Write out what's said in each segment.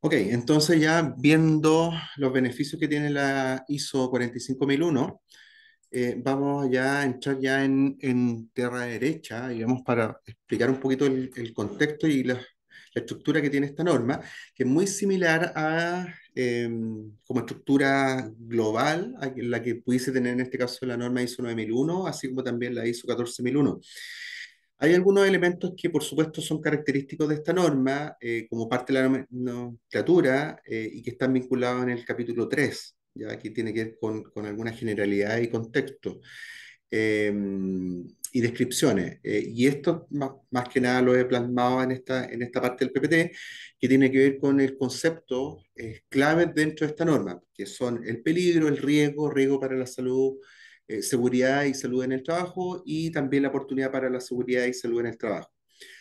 Ok, entonces ya viendo los beneficios que tiene la ISO 45001, vamos ya a entrar ya en tierra derecha, digamos, para explicar un poquito el contexto y la estructura que tiene esta norma, que es muy similar a como estructura global a la que pudiese tener en este caso la norma ISO 9001, así como también la ISO 14001. Hay algunos elementos que, por supuesto, son característicos de esta norma, como parte de la nomenclatura, y que están vinculados en el capítulo 3, ya que tiene que ver con alguna generalidad y contexto, eh, y descripciones. Y esto, más que nada, lo he plasmado en esta parte del PPT, que tiene que ver con el concepto clave dentro de esta norma, que son el peligro, el riesgo, riesgo para la salud, seguridad y salud en el trabajo, y también la oportunidad para la seguridad y salud en el trabajo.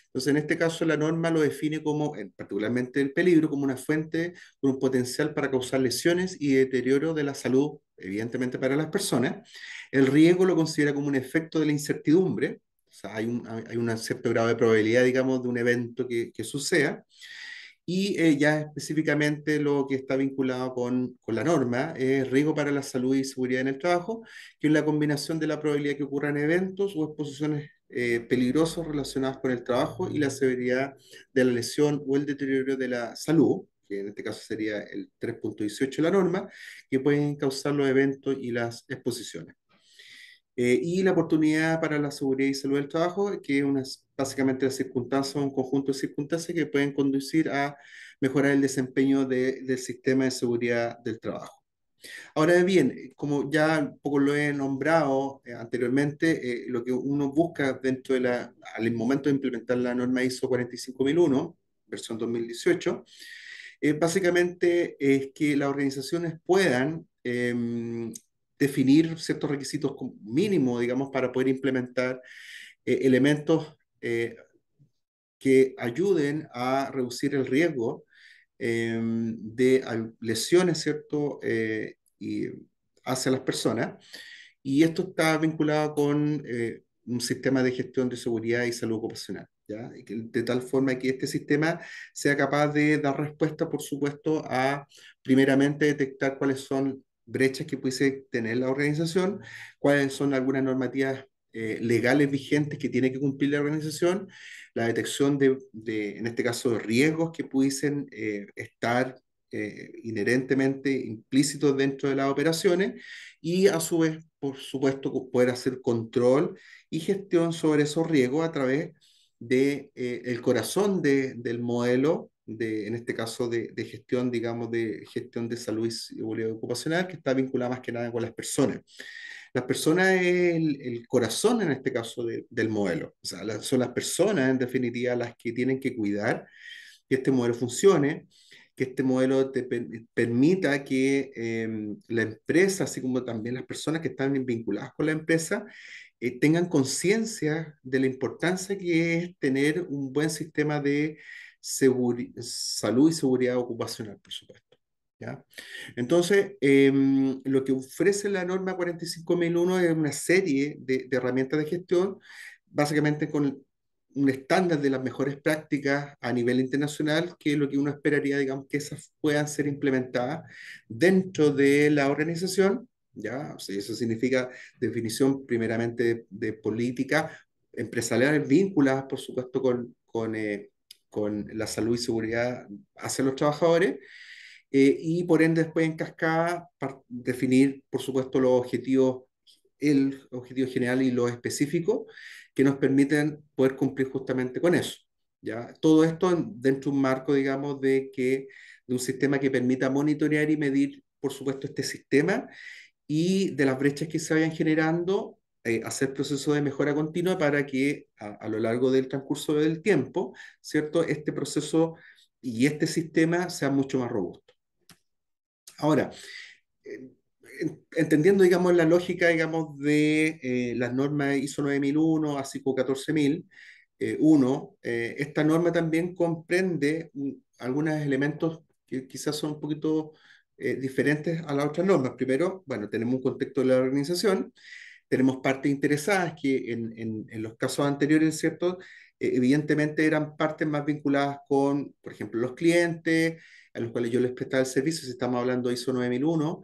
Entonces, en este caso, la norma lo define como, particularmente el peligro, como una fuente con un potencial para causar lesiones y deterioro de la salud, evidentemente para las personas. El riesgo lo considera como un efecto de la incertidumbre, o sea, hay un cierto grado de probabilidad, digamos, de un evento que suceda. Y ya específicamente lo que está vinculado con la norma es riesgo para la salud y seguridad en el trabajo, que es la combinación de la probabilidad que ocurran eventos o exposiciones peligrosos relacionados con el trabajo y la severidad de la lesión o el deterioro de la salud, que en este caso sería el 3.18 de la norma, que pueden causar los eventos y las exposiciones. Y la oportunidad para la seguridad y salud del trabajo, que es básicamente las circunstancias, un conjunto de circunstancias que pueden conducir a mejorar el desempeño del sistema de seguridad del trabajo. Ahora bien, como ya un poco lo he nombrado anteriormente, lo que uno busca dentro al momento de implementar la norma ISO 45001, versión 2018, básicamente es que las organizaciones puedan definir ciertos requisitos mínimos, digamos, para poder implementar elementos que ayuden a reducir el riesgo de lesiones, ¿cierto? Y hacia las personas. Y esto está vinculado con un sistema de gestión de seguridad y salud ocupacional, ¿ya? De tal forma que este sistema sea capaz de dar respuesta, por supuesto, a primeramente detectar cuáles son brechas que pudiese tener la organización, cuáles son algunas normativas legales vigentes que tiene que cumplir la organización, la detección en este caso, de riesgos que pudiesen estar inherentemente implícitos dentro de las operaciones y a su vez, por supuesto, poder hacer control y gestión sobre esos riesgos a través de el corazón del modelo, en este caso de gestión, digamos, de gestión de salud y seguridad ocupacional, que está vinculada más que nada con las personas. Las personas es el corazón en este caso del modelo. O sea, son las personas en definitiva las que tienen que cuidar que este modelo funcione, que este modelo permita que la empresa, así como también las personas que están vinculadas con la empresa, tengan conciencia de la importancia que es tener un buen sistema de salud y seguridad ocupacional, por supuesto. ¿Ya? Entonces, lo que ofrece la norma 45001 es una serie de herramientas de gestión, básicamente con un estándar de las mejores prácticas a nivel internacional, que es lo que uno esperaría, digamos, que esas puedan ser implementadas dentro de la organización, ¿ya? O sea, eso significa definición primeramente de políticas empresariales vinculadas, por supuesto, con la salud y seguridad hacia los trabajadores, y por ende después en cascada definir, por supuesto, los objetivos, el objetivo general y los específicos que nos permiten poder cumplir justamente con eso. ¿Ya? Todo esto dentro de un marco, digamos, de un sistema que permita monitorear y medir, por supuesto, este sistema y de las brechas que se vayan generando, hacer procesos de mejora continua para que a lo largo del transcurso del tiempo, ¿cierto? Este proceso y este sistema sea mucho más robusto. Ahora, eh, entendiendo, digamos, la lógica, digamos, de las normas ISO 9001, ASICO 14001, esta norma también comprende algunos elementos que quizás son un poquito diferentes a las otras normas. Primero, bueno, tenemos un contexto de la organización, tenemos partes interesadas que en los casos anteriores, ¿cierto? evidentemente eran partes más vinculadas con, por ejemplo, los clientes, a los cuales yo les prestaba el servicio, si estamos hablando de ISO 9001,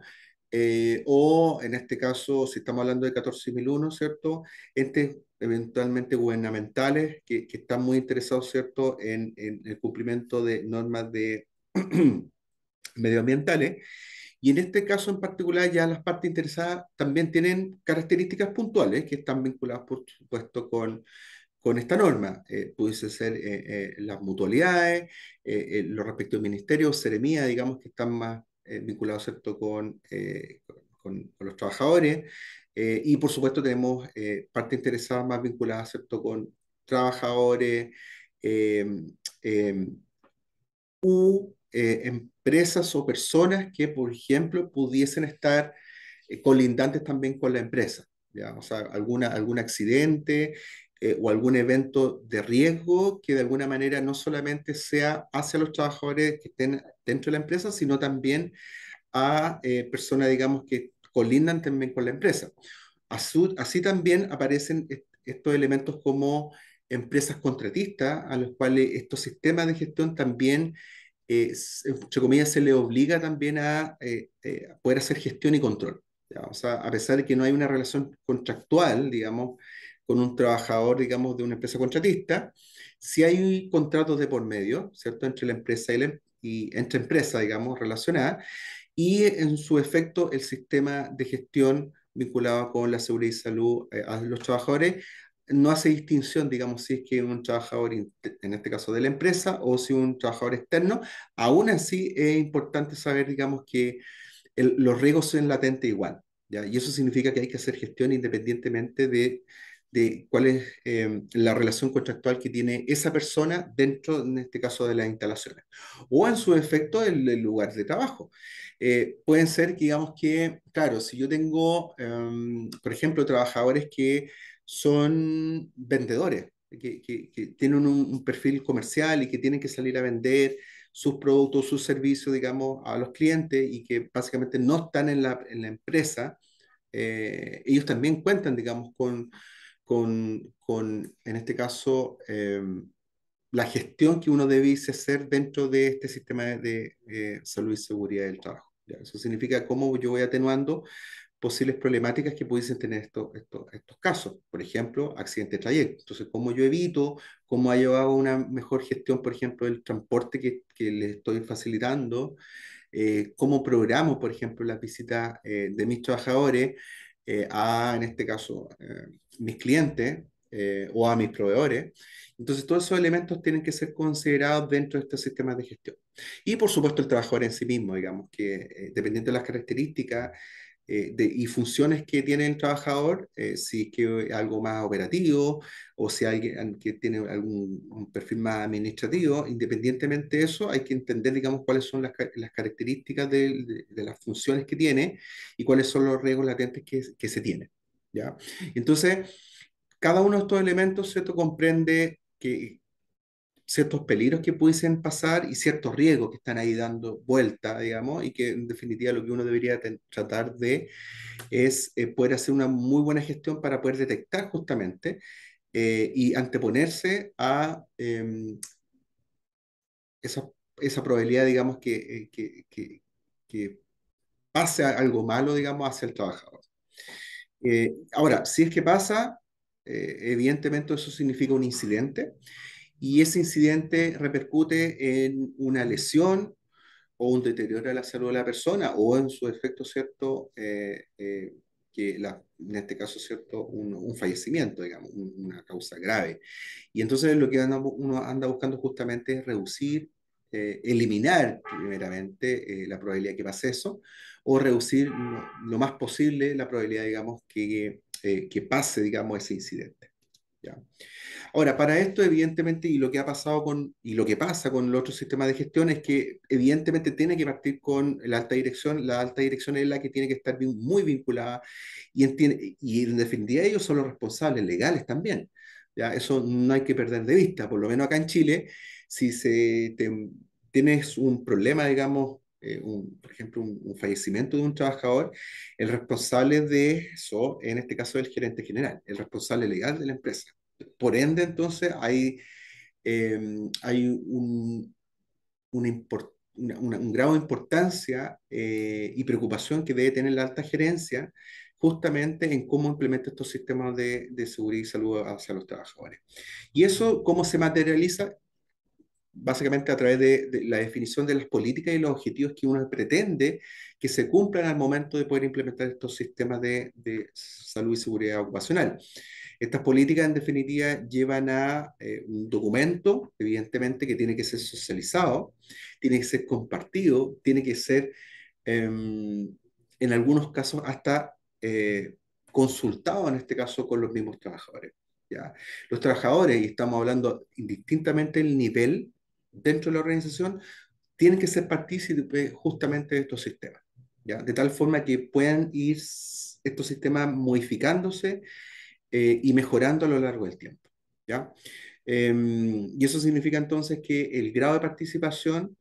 o en este caso, si estamos hablando de 14001, ¿cierto? Entes eventualmente gubernamentales que están muy interesados, ¿cierto?, en el cumplimiento de normas de medioambientales. Y en este caso en particular, ya las partes interesadas también tienen características puntuales que están vinculadas, por supuesto, con esta norma. Pudiese ser las mutualidades, los respectivos ministerios, seremía, digamos, que están más vinculados, ¿cierto?, con los trabajadores. Y por supuesto tenemos partes interesadas más vinculadas, ¿cierto?, con trabajadores, eh, eh, empresas o personas que, por ejemplo, pudiesen estar colindantes también con la empresa, ¿ya? O sea, algún accidente o algún evento de riesgo que de alguna manera no solamente sea hacia los trabajadores que estén dentro de la empresa, sino también a personas, digamos, que colindan también con la empresa. Así también aparecen estos elementos como empresas contratistas, a los cuales estos sistemas de gestión también entre comillas, se le obliga también a poder hacer gestión y control. ¿Ya? O sea, a pesar de que no hay una relación contractual, digamos, con un trabajador, digamos, de una empresa contratista, sí hay contratos de por medio, ¿cierto?, entre la empresa y entre empresas, digamos, relacionadas, y en su efecto el sistema de gestión vinculado con la seguridad y salud a los trabajadores no hace distinción, digamos, si es que un trabajador, en este caso de la empresa, o si un trabajador externo. Aún así es importante saber, digamos, que los riesgos son latentes igual, ¿ya? Y eso significa que hay que hacer gestión independientemente de cuál es la relación contractual que tiene esa persona dentro, en este caso, de las instalaciones. O en su efecto, el lugar de trabajo. Pueden ser, digamos que, claro, si yo tengo, por ejemplo, trabajadores que son vendedores, que tienen un perfil comercial y que tienen que salir a vender sus productos, sus servicios, digamos, a los clientes y que básicamente no están en la empresa, ellos también cuentan, digamos, en este caso, la gestión que uno debiese hacer dentro de este sistema de salud y seguridad del trabajo. ¿Ya? Eso significa cómo yo voy atenuando posibles problemáticas que pudiesen tener estos casos. Por ejemplo, accidente de trayecto. Entonces, ¿cómo yo evito? ¿Cómo hago una mejor gestión, por ejemplo, del transporte que les estoy facilitando? ¿Cómo programo, por ejemplo, las visitas de mis trabajadores en este caso, mis clientes o a mis proveedores? Entonces, todos esos elementos tienen que ser considerados dentro de estos sistemas de gestión. Y, por supuesto, el trabajador en sí mismo, digamos, que dependiendo de las características y funciones que tiene el trabajador, si es que es algo más operativo o si hay alguien que tiene algún un perfil más administrativo, independientemente de eso, hay que entender, digamos, cuáles son las características de las funciones que tiene y cuáles son los riesgos latentes que se tienen, ¿ya? Entonces, cada uno de estos elementos, ¿cierto?, comprende que ciertos peligros que pudiesen pasar y ciertos riesgos que están ahí dando vuelta, digamos, y que en definitiva lo que uno debería tratar de es poder hacer una muy buena gestión para poder detectar justamente y anteponerse a esa, esa probabilidad, digamos, que pase algo malo, digamos, hacia el trabajador. Ahora, si es que pasa, evidentemente eso significa un incidente y ese incidente repercute en una lesión o un deterioro de la salud de la persona o en su efecto, ¿cierto? En este caso, ¿cierto? Un fallecimiento, digamos, una causa grave. Y entonces lo que uno anda buscando justamente es reducir, eliminar primeramente la probabilidad que pase eso o reducir lo más posible la probabilidad, digamos, que pase, digamos, ese incidente. ¿Ya? Ahora, para esto, evidentemente, y lo que ha pasado y lo que pasa con el otro sistema de gestión es que, evidentemente, tiene que partir con la alta dirección. La alta dirección es la que tiene que estar muy vinculada y en definitiva ellos son los responsables legales también. ¿Ya? Eso no hay que perder de vista. Por lo menos acá en Chile, si tienes un problema, digamos, por ejemplo, un fallecimiento de un trabajador, el responsable de eso, en este caso, es el gerente general, el responsable legal de la empresa. Por ende, entonces, hay un grado de importancia y preocupación que debe tener la alta gerencia justamente en cómo implementa estos sistemas de seguridad y salud hacia los trabajadores. ¿Y eso cómo se materializa? Básicamente a través de la definición de las políticas y los objetivos que uno pretende que se cumplan al momento de poder implementar estos sistemas de salud y seguridad ocupacional. Estas políticas, en definitiva, llevan a un documento, evidentemente, que tiene que ser socializado, tiene que ser compartido, tiene que ser, en algunos casos, hasta consultado, en este caso, con los mismos trabajadores. ¿Ya? Los trabajadores, y estamos hablando indistintamente del nivel dentro de la organización, tienen que ser partícipes justamente de estos sistemas, ¿ya? De tal forma que puedan ir estos sistemas modificándose y mejorando a lo largo del tiempo, ¿ya? Y eso significa entonces que el grado de participación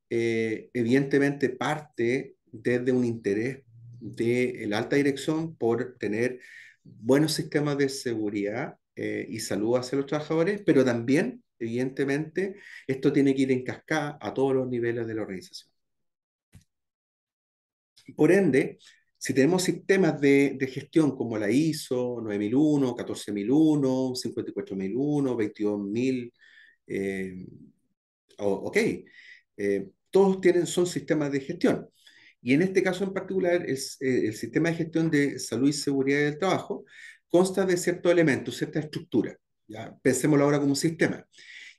evidentemente parte desde un interés de la alta dirección por tener buenos sistemas de seguridad y salud hacia los trabajadores, pero también, evidentemente, esto tiene que ir en cascada a todos los niveles de la organización. Por ende, si tenemos sistemas de gestión como la ISO 9001, 14001, 54001, 22000, eh, ok, todos son sistemas de gestión. Y en este caso en particular, el sistema de gestión de salud y seguridad del trabajo consta de ciertos elementos, cierta estructura. ¿Ya? Pensémoslo ahora como un sistema.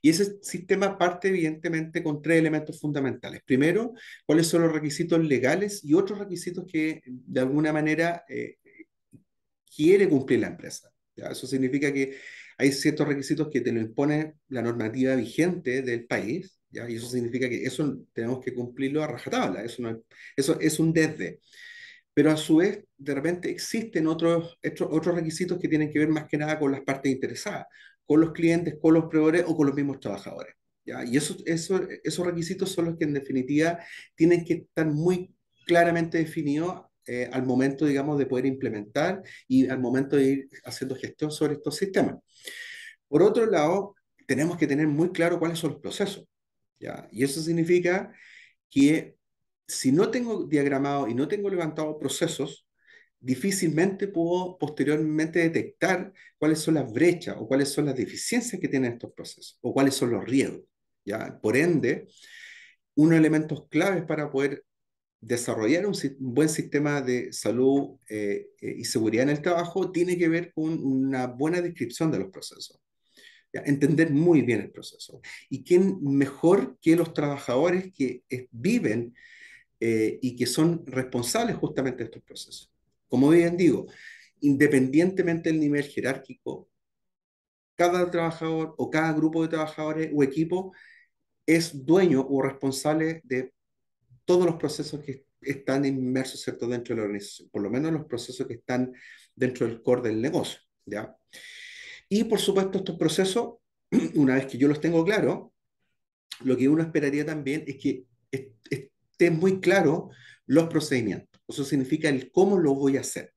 Y ese sistema parte evidentemente con tres elementos fundamentales. Primero, cuáles son los requisitos legales y otros requisitos que de alguna manera quiere cumplir la empresa. ¿Ya? Eso significa que hay ciertos requisitos que te lo impone la normativa vigente del país, ¿ya? Y eso significa que eso tenemos que cumplirlo a rajatabla, eso es un desde. Pero a su vez, de repente existen otros requisitos que tienen que ver más que nada con las partes interesadas, con los clientes, con los proveedores o con los mismos trabajadores. ¿Ya? Y esos requisitos son los que en definitiva tienen que estar muy claramente definidos al momento, digamos, de poder implementar y al momento de ir haciendo gestión sobre estos sistemas. Por otro lado, tenemos que tener muy claro cuáles son los procesos. ¿Ya? Y eso significa que si no tengo diagramado y no tengo levantado procesos, difícilmente puedo posteriormente detectar cuáles son las brechas o cuáles son las deficiencias que tienen estos procesos o cuáles son los riesgos. ¿Ya? Por ende, uno de los elementos claves para poder desarrollar un buen sistema de salud y seguridad en el trabajo tiene que ver con una buena descripción de los procesos. ¿Ya? Entender muy bien el proceso. ¿Y quién mejor que los trabajadores que viven y que son responsables justamente de estos procesos? Como bien digo, independientemente del nivel jerárquico, cada trabajador o cada grupo de trabajadores o equipo es dueño o responsable de todos los procesos que están inmersos, ¿cierto?, dentro de la organización, por lo menos los procesos que están dentro del core del negocio, ¿ya? Y por supuesto estos procesos, una vez que yo los tengo claros, lo que uno esperaría también es que estén muy claros los procedimientos. Eso significa el cómo lo voy a hacer.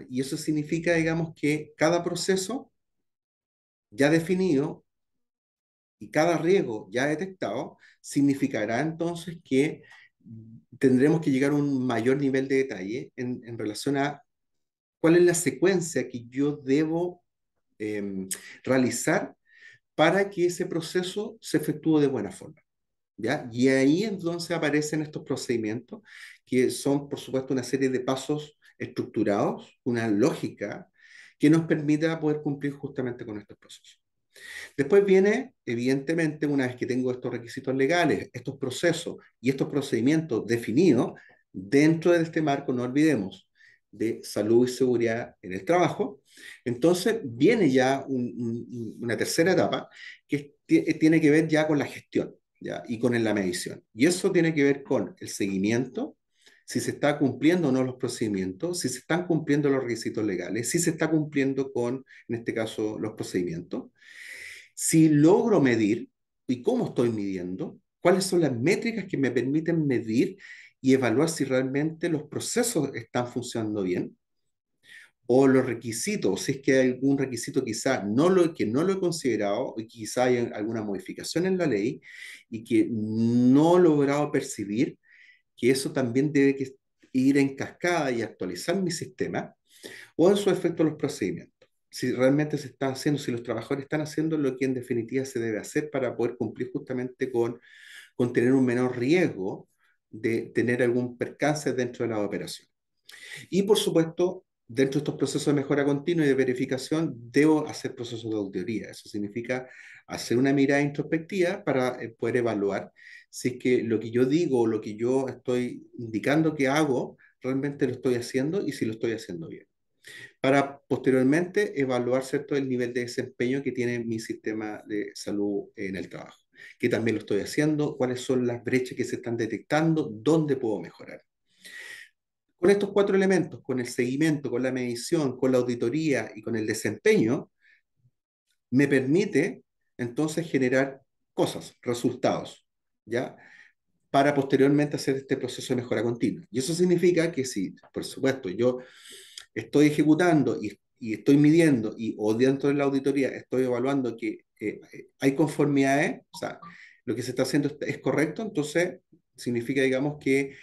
Y eso significa, digamos, que cada proceso ya definido y cada riesgo ya detectado significará entonces que tendremos que llegar a un mayor nivel de detalle en relación a cuál es la secuencia que yo debo eh, realizar para que ese proceso se efectúe de buena forma. ¿Ya? Y ahí entonces aparecen estos procedimientos que son, por supuesto, una serie de pasos estructurados, una lógica que nos permita poder cumplir justamente con estos procesos. Después viene, evidentemente, una vez que tengo estos requisitos legales, estos procesos y estos procedimientos definidos dentro de este marco, no olvidemos, de salud y seguridad en el trabajo, entonces viene ya una tercera etapa que tiene que ver ya con la gestión, ¿ya? Y con la medición. Y eso tiene que ver con el seguimiento, si se está cumpliendo o no los procedimientos, si se están cumpliendo los requisitos legales, si se está cumpliendo con, en este caso, los procedimientos. Si logro medir y cómo estoy midiendo, cuáles son las métricas que me permiten medir y evaluar si realmente los procesos están funcionando bien. o los requisitos, si es que hay algún requisito quizá que no lo he considerado y quizá hay alguna modificación en la ley y que no he logrado percibir, que eso también debe ir en cascada y actualizar mi sistema o en su efecto los procedimientos. Si realmente se está haciendo, si los trabajadores están haciendo lo que en definitiva se debe hacer para poder cumplir justamente con tener un menor riesgo de tener algún percance dentro de la operación. Y por supuesto, dentro de estos procesos de mejora continua y de verificación, debo hacer procesos de auditoría. Eso significa hacer una mirada introspectiva para poder evaluar si es que lo que yo digo o lo que yo estoy indicando que hago, realmente lo estoy haciendo y si lo estoy haciendo bien. Para posteriormente evaluar, ¿cierto?, el nivel de desempeño que tiene mi sistema de salud en el trabajo, que también lo estoy haciendo, cuáles son las brechas que se están detectando, dónde puedo mejorar. Con estos cuatro elementos, con el seguimiento, con la medición, con la auditoría y con el desempeño, me permite entonces generar cosas, resultados, ¿ya? Para posteriormente hacer este proceso de mejora continua. Y eso significa que si, por supuesto, yo estoy ejecutando y estoy midiendo o dentro de la auditoría estoy evaluando que hay conformidades, o sea, lo que se está haciendo es correcto, entonces significa, digamos, que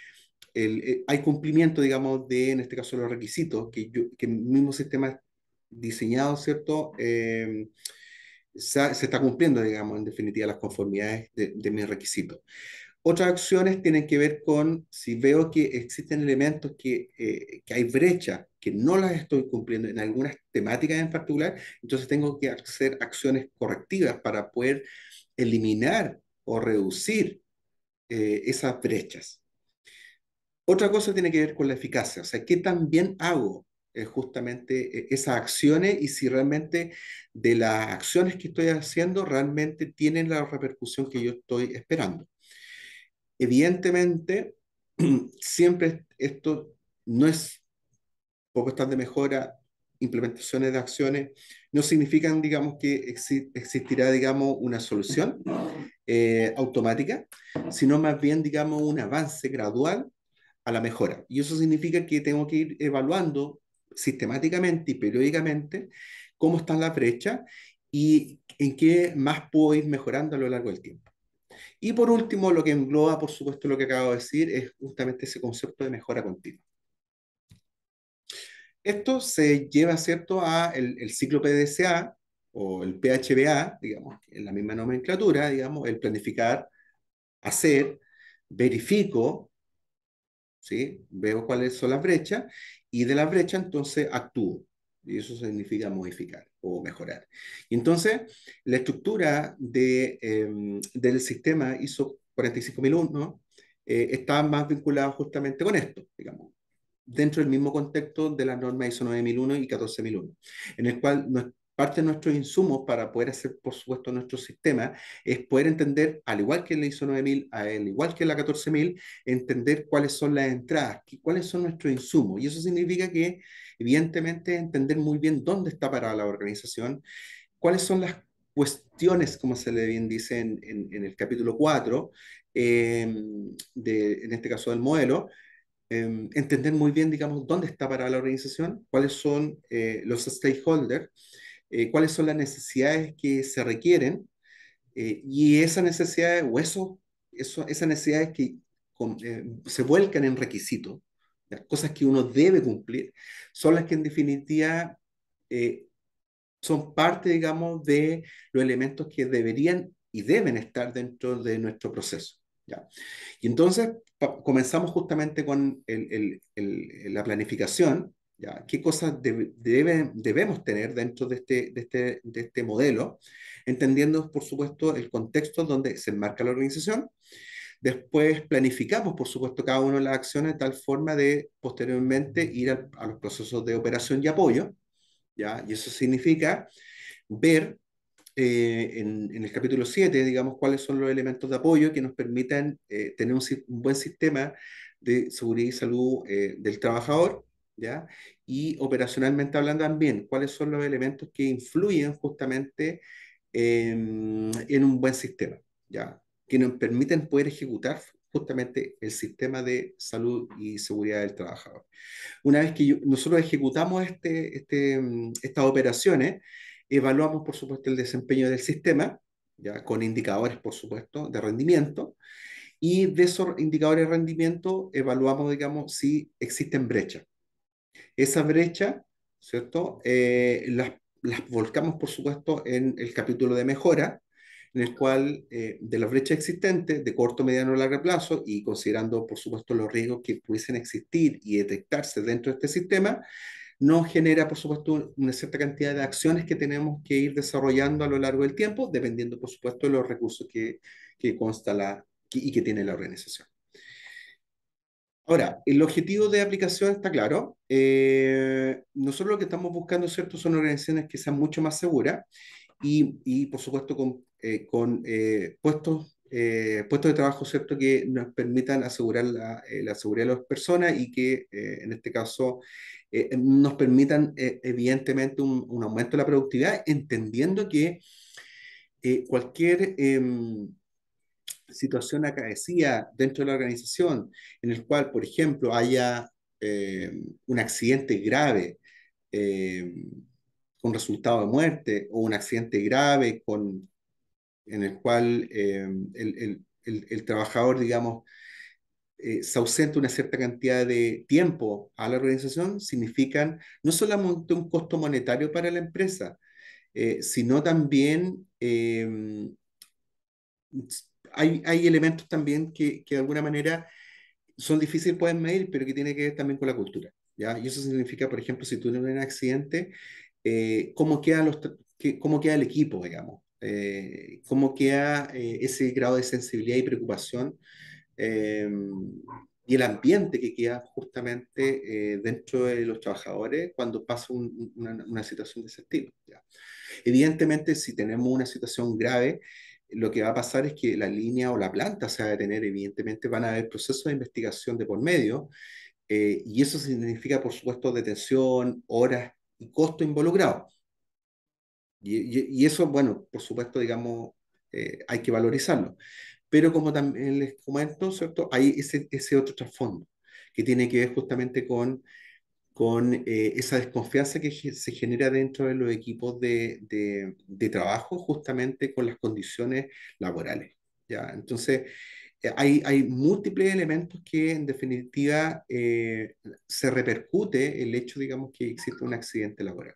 hay cumplimiento, digamos, de, en este caso, los requisitos que el mismo sistema diseñado, ¿cierto? Se está cumpliendo, digamos, en definitiva, las conformidades de mis requisitos. Otras acciones tienen que ver con si veo que existen elementos que hay brechas, que no las estoy cumpliendo en algunas temáticas en particular, entonces tengo que hacer acciones correctivas para poder eliminar o reducir esas brechas. Otra cosa tiene que ver con la eficacia, o sea, qué tan bien hago justamente esas acciones y si realmente de las acciones que estoy haciendo realmente tienen la repercusión que yo estoy esperando. Evidentemente, siempre esto no es propuestas de mejora, implementaciones de acciones, no significan, digamos, que existirá, digamos, una solución automática, sino más bien, digamos, un avance gradual a la mejora. Y eso significa que tengo que ir evaluando sistemáticamente y periódicamente cómo están las brechas y en qué más puedo ir mejorando a lo largo del tiempo. Y por último, lo que engloba, por supuesto, lo que acabo de decir, es justamente ese concepto de mejora continua. Esto se lleva, ¿cierto?, a el ciclo PDCA o el PHBA, digamos, en la misma nomenclatura, digamos, el planificar, hacer, verifico, ¿sí? Veo cuáles son las brechas y de las brechas entonces actúo. Y eso significa modificar o mejorar. Y entonces, la estructura del sistema ISO 45001 está más vinculada justamente con esto, digamos, dentro del mismo contexto de las normas ISO 9001 y 14001, en el cual parte de nuestros insumos para poder hacer, por supuesto, nuestro sistema es poder entender, al igual que la ISO 9000, al igual que la 14000, entender cuáles son las entradas, cuáles son nuestros insumos. Y eso significa que, evidentemente, entender muy bien dónde está parada la organización, cuáles son las cuestiones, como se le bien dice en el capítulo 4, en este caso del modelo, entender muy bien, digamos, dónde está parada la organización, cuáles son los stakeholders, cuáles son las necesidades que se requieren y esas necesidades o esas necesidades que se vuelcan en requisitos, las cosas que uno debe cumplir, son las que en definitiva eh, son parte, digamos, de los elementos que deberían y deben estar dentro de nuestro proceso. ¿Ya? Y entonces comenzamos justamente con la planificación, ¿ya? ¿Qué cosas debemos tener dentro de este modelo? Entendiendo, por supuesto, el contexto donde se enmarca la organización. Después planificamos, por supuesto, cada una de las acciones de tal forma de posteriormente ir a los procesos de operación y apoyo, ¿ya? Y eso significa ver en el capítulo 7, digamos, cuáles son los elementos de apoyo que nos permitan tener un buen sistema de seguridad y salud del trabajador, ¿ya? Y operacionalmente hablando también, cuáles son los elementos que influyen justamente en un buen sistema, ¿ya? Que nos permiten poder ejecutar justamente el sistema de salud y seguridad del trabajador. Una vez que nosotros ejecutamos estas operaciones, evaluamos, por supuesto, el desempeño del sistema, ya con indicadores, por supuesto, de rendimiento, y de esos indicadores de rendimiento evaluamos, digamos, si existen brechas. Esa brecha, ¿cierto? Las volcamos, por supuesto, en el capítulo de mejora, en el cual de las brechas existentes, de corto, mediano o largo plazo, y considerando, por supuesto, los riesgos que pudiesen existir y detectarse dentro de este sistema, nos genera, por supuesto, una cierta cantidad de acciones que tenemos que ir desarrollando a lo largo del tiempo, dependiendo, por supuesto, de los recursos que consta y que tiene la organización. Ahora, el objetivo de aplicación está claro. Nosotros lo que estamos buscando, ¿cierto?, son organizaciones que sean mucho más seguras y por supuesto, con puestos de trabajo, ¿cierto?, que nos permitan asegurar la seguridad de las personas y que, en este caso, nos permitan, evidentemente, un aumento de la productividad, entendiendo que cualquier situación acaecida dentro de la organización en el cual, por ejemplo, haya un accidente grave eh, con resultado de muerte o un accidente grave en el cual el trabajador, digamos, se ausenta una cierta cantidad de tiempo a la organización, significan no solamente un costo monetario para la empresa, sino también hay elementos también que de alguna manera son difíciles, pueden medir, pero que tiene que ver también con la cultura, ¿ya? Y eso significa, por ejemplo, si tú tienes un accidente, cómo queda el equipo, digamos, cómo queda ese grado de sensibilidad y preocupación eh, y el ambiente que queda justamente dentro de los trabajadores cuando pasa una situación de ese estilo, ¿ya? Evidentemente, si tenemos una situación grave, lo que va a pasar es que la línea o la planta se va a detener, evidentemente van a haber procesos de investigación de por medio, y eso significa, por supuesto, detención, horas y costo involucrado. Y eso, bueno, por supuesto, digamos, hay que valorizarlo. Pero como también les comento, ¿cierto? Hay ese otro trasfondo que tiene que ver justamente con esa desconfianza que se genera dentro de los equipos de trabajo, justamente con las condiciones laborales, ¿ya? Entonces, hay múltiples elementos que en definitiva se repercute el hecho, digamos, que existe un accidente laboral.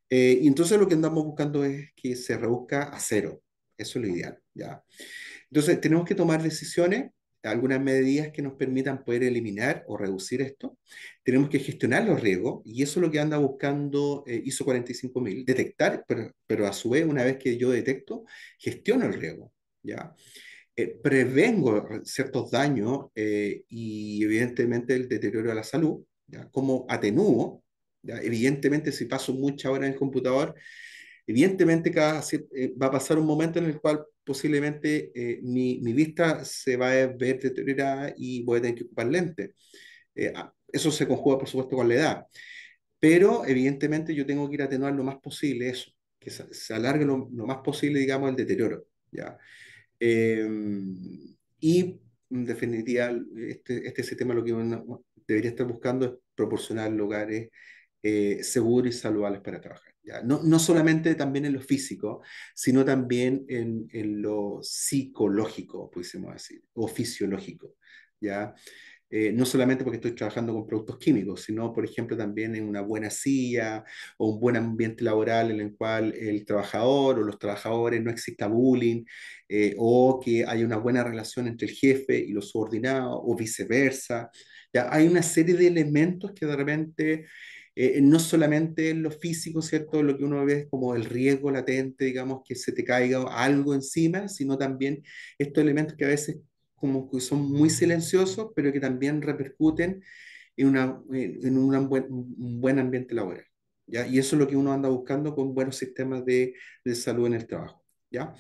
Y entonces lo que andamos buscando es que se reduzca a cero. Eso es lo ideal, ¿ya? Entonces, tenemos que tomar decisiones, algunas medidas que nos permitan poder eliminar o reducir esto. Tenemos que gestionar los riesgos, y eso es lo que anda buscando ISO 45000, detectar, pero a su vez, una vez que yo detecto, gestiono el riesgo, ¿ya? Prevengo ciertos daños y evidentemente el deterioro de la salud, ¿ya? Como atenúo, ¿ya? Evidentemente, si paso muchas horas en el computador, evidentemente va a pasar un momento en el cual posiblemente mi vista se va a ver deteriorada y voy a tener que ocupar lentes. Eso se conjuga, por supuesto, con la edad. Pero evidentemente yo tengo que ir a atenuar lo más posible eso, que se alargue lo más posible, digamos, el deterioro, ¿ya? Eh, y en definitiva, este sistema lo que uno debería estar buscando es proporcionar lugares seguros y saludables para trabajar, ¿ya? No solamente también en lo físico, sino también en lo psicológico, pudiésemos decir, o fisiológico, ¿ya? No solamente porque estoy trabajando con productos químicos, sino, por ejemplo, también en una buena silla o un buen ambiente laboral en el cual el trabajador o los trabajadores no exista bullying, o que haya una buena relación entre el jefe y los subordinados o viceversa. Ya hay una serie de elementos que de repente no solamente en lo físico, ¿cierto? Lo que uno ve es como el riesgo latente, digamos, que se te caiga algo encima, sino también estos elementos que a veces como que son muy silenciosos, pero que también repercuten un buen ambiente laboral, ¿ya? Y eso es lo que uno anda buscando con buenos sistemas de salud en el trabajo, ¿ya?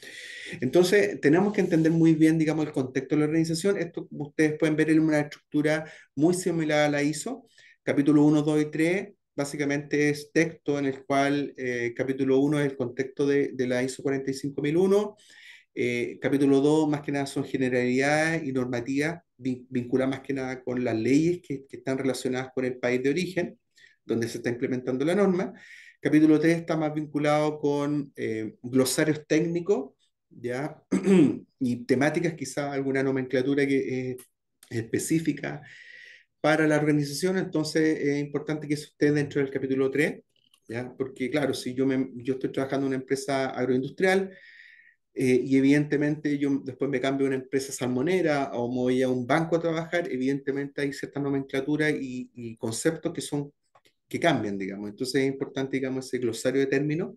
Entonces, tenemos que entender muy bien, digamos, el contexto de la organización. Esto ustedes pueden ver en una estructura muy similar a la ISO. Capítulo uno, 2 y 3 básicamente es texto en el cual capítulo uno es el contexto de la ISO 45001. Capítulo 2 más que nada, son generalidades y normativas vinculadas más que nada con las leyes que están relacionadas con el país de origen, donde se está implementando la norma. Capítulo 3 está más vinculado con glosarios técnicos, ¿ya? Y temáticas, quizá alguna nomenclatura que es específica para la organización. Entonces es importante que eso esté dentro del capítulo 3, ¿ya? Porque claro, si yo estoy trabajando en una empresa agroindustrial, y evidentemente yo después me cambio a una empresa salmonera o me voy a un banco a trabajar, evidentemente hay ciertas nomenclaturas y conceptos que cambian, digamos. Entonces es importante, digamos, ese glosario de términos,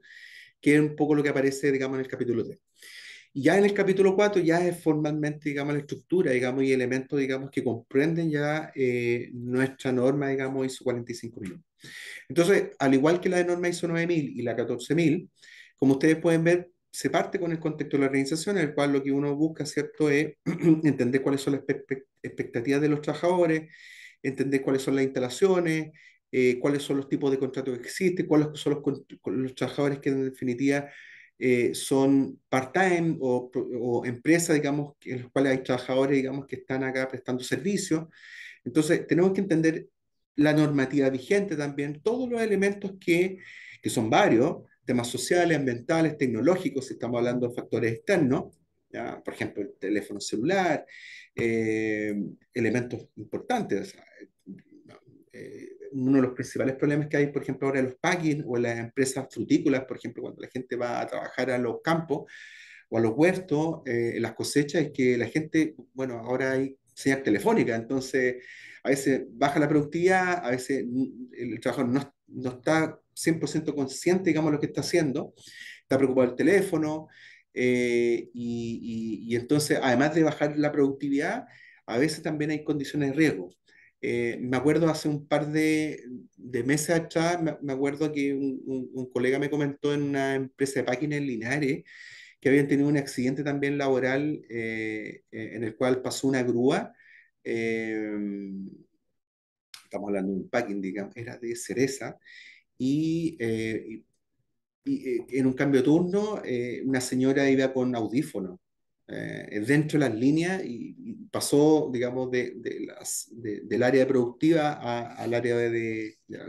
que es un poco lo que aparece, digamos, en el capítulo 3. Y ya en el capítulo 4 ya es formalmente, digamos, la estructura, digamos, y elementos, digamos, que comprenden ya nuestra norma, digamos, ISO 45001. Entonces, al igual que la de norma ISO 9000 y la 14000, como ustedes pueden ver, se parte con el contexto de la organización, en el cual lo que uno busca, ¿cierto?, es entender cuáles son las expectativas de los trabajadores, entender cuáles son las instalaciones, cuáles son los tipos de contratos que existen, cuáles son los trabajadores que en definitiva son part-time o empresas, digamos, en las cuales hay trabajadores, digamos, que están acá prestando servicios. Entonces, tenemos que entender la normativa vigente también, todos los elementos que son varios, temas sociales, ambientales, tecnológicos, si estamos hablando de factores externos, ¿ya? Por ejemplo, el teléfono celular, eh, elementos importantes. O sea, uno de los principales problemas que hay, por ejemplo, ahora en los packing o en las empresas frutícolas, por ejemplo, cuando la gente va a trabajar a los campos o a los huertos, en las cosechas, es que la gente, bueno, ahora hay señal telefónica, entonces a veces baja la productividad, a veces el trabajador no está 100% consciente, digamos, de lo que está haciendo, está preocupado del teléfono, y entonces, además de bajar la productividad, a veces también hay condiciones de riesgo. Me acuerdo hace un par de meses atrás, me acuerdo que un colega me comentó en una empresa de páginas en Linares que habían tenido un accidente también laboral, en el cual pasó una grúa. eh, Estamos hablando de un packing, digamos, era de cereza, y, en un cambio de turno, una señora iba con audífonos dentro de las líneas y pasó, digamos, del área productiva al área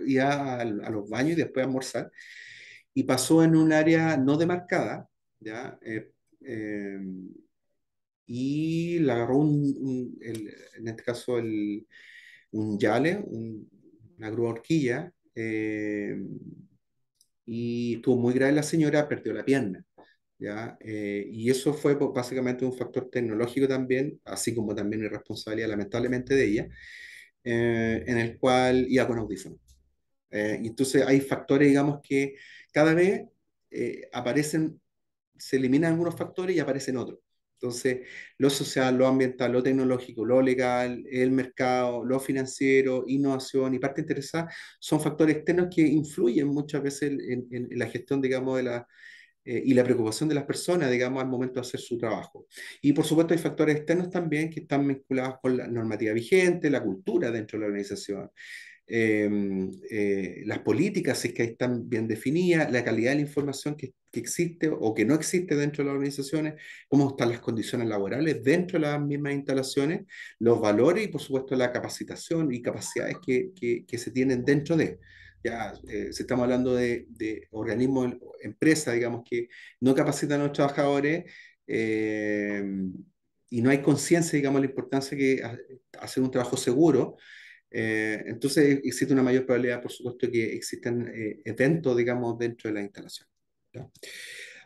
iba a los baños y después a almorzar, y pasó en un área no demarcada, ¿ya? Eh, y la agarró en este caso un yale, una grúa horquilla, y estuvo muy grave la señora, perdió la pierna, ¿ya? Y eso fue básicamente un factor tecnológico también, así como también irresponsabilidad lamentablemente de ella, en el cual iba con audífonos. Y entonces hay factores, digamos, que cada vez aparecen, se eliminan algunos factores y aparecen otros. Entonces, lo social, lo ambiental, lo tecnológico, lo legal, el mercado, lo financiero, innovación y parte interesada son factores externos que influyen muchas veces en la gestión, digamos, y la preocupación de las personas, digamos, al momento de hacer su trabajo. Y por supuesto hay factores externos también que están vinculados con la normativa vigente, la cultura dentro de la organización, eh, las políticas, si es que están bien definidas, la calidad de la información que existe o que no existe dentro de las organizaciones, cómo están las condiciones laborales dentro de las mismas instalaciones, los valores y por supuesto la capacitación y capacidades que se tienen dentro de. Ya, si estamos hablando de organismos, empresas, digamos, que no capacitan a los trabajadores, eh, y no hay conciencia, digamos, de la importancia que hacer un trabajo seguro, entonces existe una mayor probabilidad, por supuesto, que existen eventos, digamos, dentro de la instalación. ¿Ya?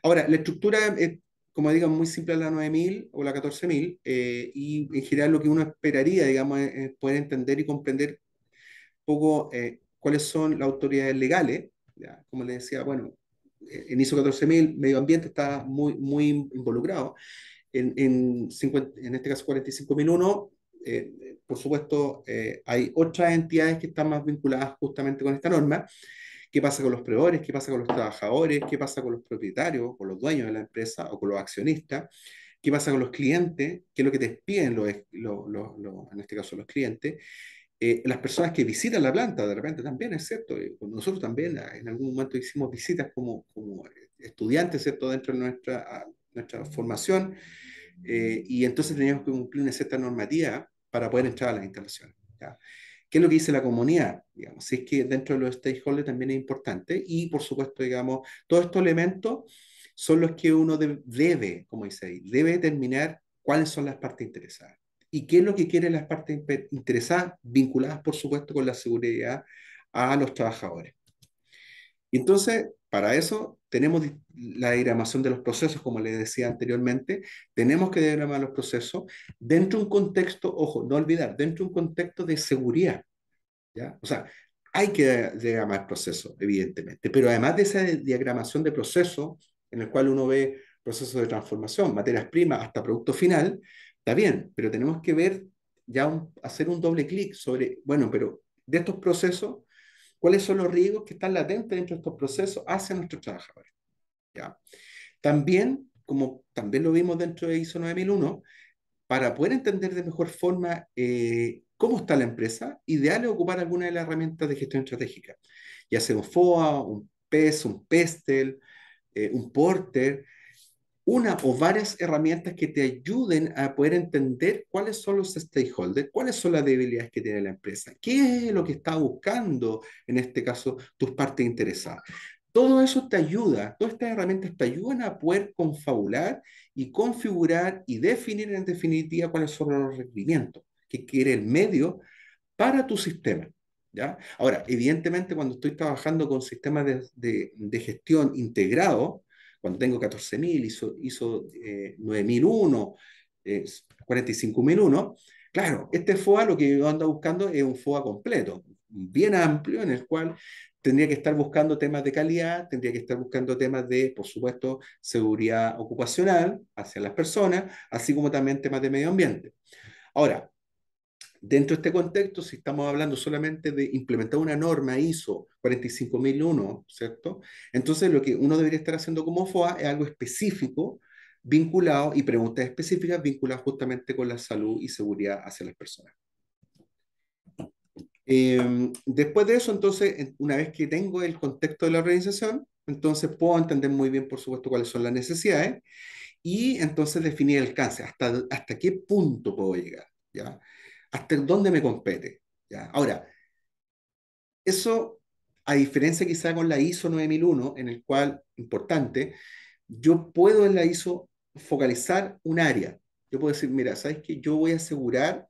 Ahora, la estructura es, como digo, muy simple, la 9000 o la 14000, y en general lo que uno esperaría, digamos, es poder entender y comprender un poco cuáles son las autoridades legales. ¿Ya? Como les decía, bueno, en ISO 14000, medio ambiente está muy involucrado en este caso 45001, por supuesto, hay otras entidades que están más vinculadas justamente con esta norma. ¿Qué pasa con los proveedores? ¿Qué pasa con los trabajadores? ¿Qué pasa con los propietarios, con los dueños de la empresa o con los accionistas? ¿Qué pasa con los clientes? ¿Qué es lo que te piden en este caso los clientes? Las personas que visitan la planta, de repente también, es cierto. Nosotros también en algún momento hicimos visitas como estudiantes, ¿cierto? Dentro de nuestra nuestra formación, y entonces teníamos que cumplir una cierta normativa para poder entrar a las instalaciones. ¿Ya? ¿Qué es lo que dice la comunidad? Digamos, si es que dentro de los stakeholders también es importante y, por supuesto, digamos, todos estos elementos son los que uno debe, como dice ahí, debe determinar cuáles son las partes interesadas. ¿Y qué es lo que quieren las partes interesadas, vinculadas, por supuesto, con la seguridad a los trabajadores? Y entonces, para eso tenemos la diagramación de los procesos, como les decía anteriormente, tenemos que diagramar los procesos dentro de un contexto, ojo, no olvidar, dentro de un contexto de seguridad, ¿ya? O sea, hay que diagramar procesos, evidentemente, pero además de esa diagramación de procesos, en el cual uno ve procesos de transformación, materias primas hasta producto final, está bien, pero tenemos que ver, ya hacer un doble clic sobre, bueno, pero de estos procesos, cuáles son los riesgos que están latentes dentro de estos procesos hacia nuestros trabajadores. ¿Ya? También, como también lo vimos dentro de ISO 9001, para poder entender de mejor forma cómo está la empresa, ideal es ocupar alguna de las herramientas de gestión estratégica, ya sea un FOA, un PES, un PESTEL, un Porter, una o varias herramientas que te ayuden a poder entender cuáles son los stakeholders, cuáles son las debilidades que tiene la empresa, qué es lo que está buscando, en este caso, tus partes interesadas. Todo eso te ayuda, todas estas herramientas te ayudan a poder confabular y configurar y definir en definitiva cuáles son los requerimientos que quiere el medio para tu sistema. ¿Ya? Ahora, evidentemente, cuando estoy trabajando con sistemas de gestión integrado, cuando tengo 14.000, hizo 9.001, 45.001, claro, este FOA lo que yo ando buscando es un FOA completo, bien amplio, en el cual tendría que estar buscando temas de calidad, tendría que estar buscando temas de, por supuesto, seguridad ocupacional hacia las personas, así como también temas de medio ambiente. Ahora, dentro de este contexto, si estamos hablando solamente de implementar una norma ISO 45001, ¿cierto? Entonces lo que uno debería estar haciendo como FOA es algo específico, vinculado, y preguntas específicas vinculadas justamente con la salud y seguridad hacia las personas. Después de eso, entonces, una vez que tengo el contexto de la organización, entonces puedo entender muy bien, por supuesto, cuáles son las necesidades y entonces definir el alcance, hasta qué punto puedo llegar, ¿ya? Hasta dónde me compete, ¿ya? Ahora, eso, a diferencia quizá con la ISO 9001, en el cual, importante, yo puedo en la ISO focalizar un área. Yo puedo decir, mira, ¿sabes qué? Yo voy a asegurar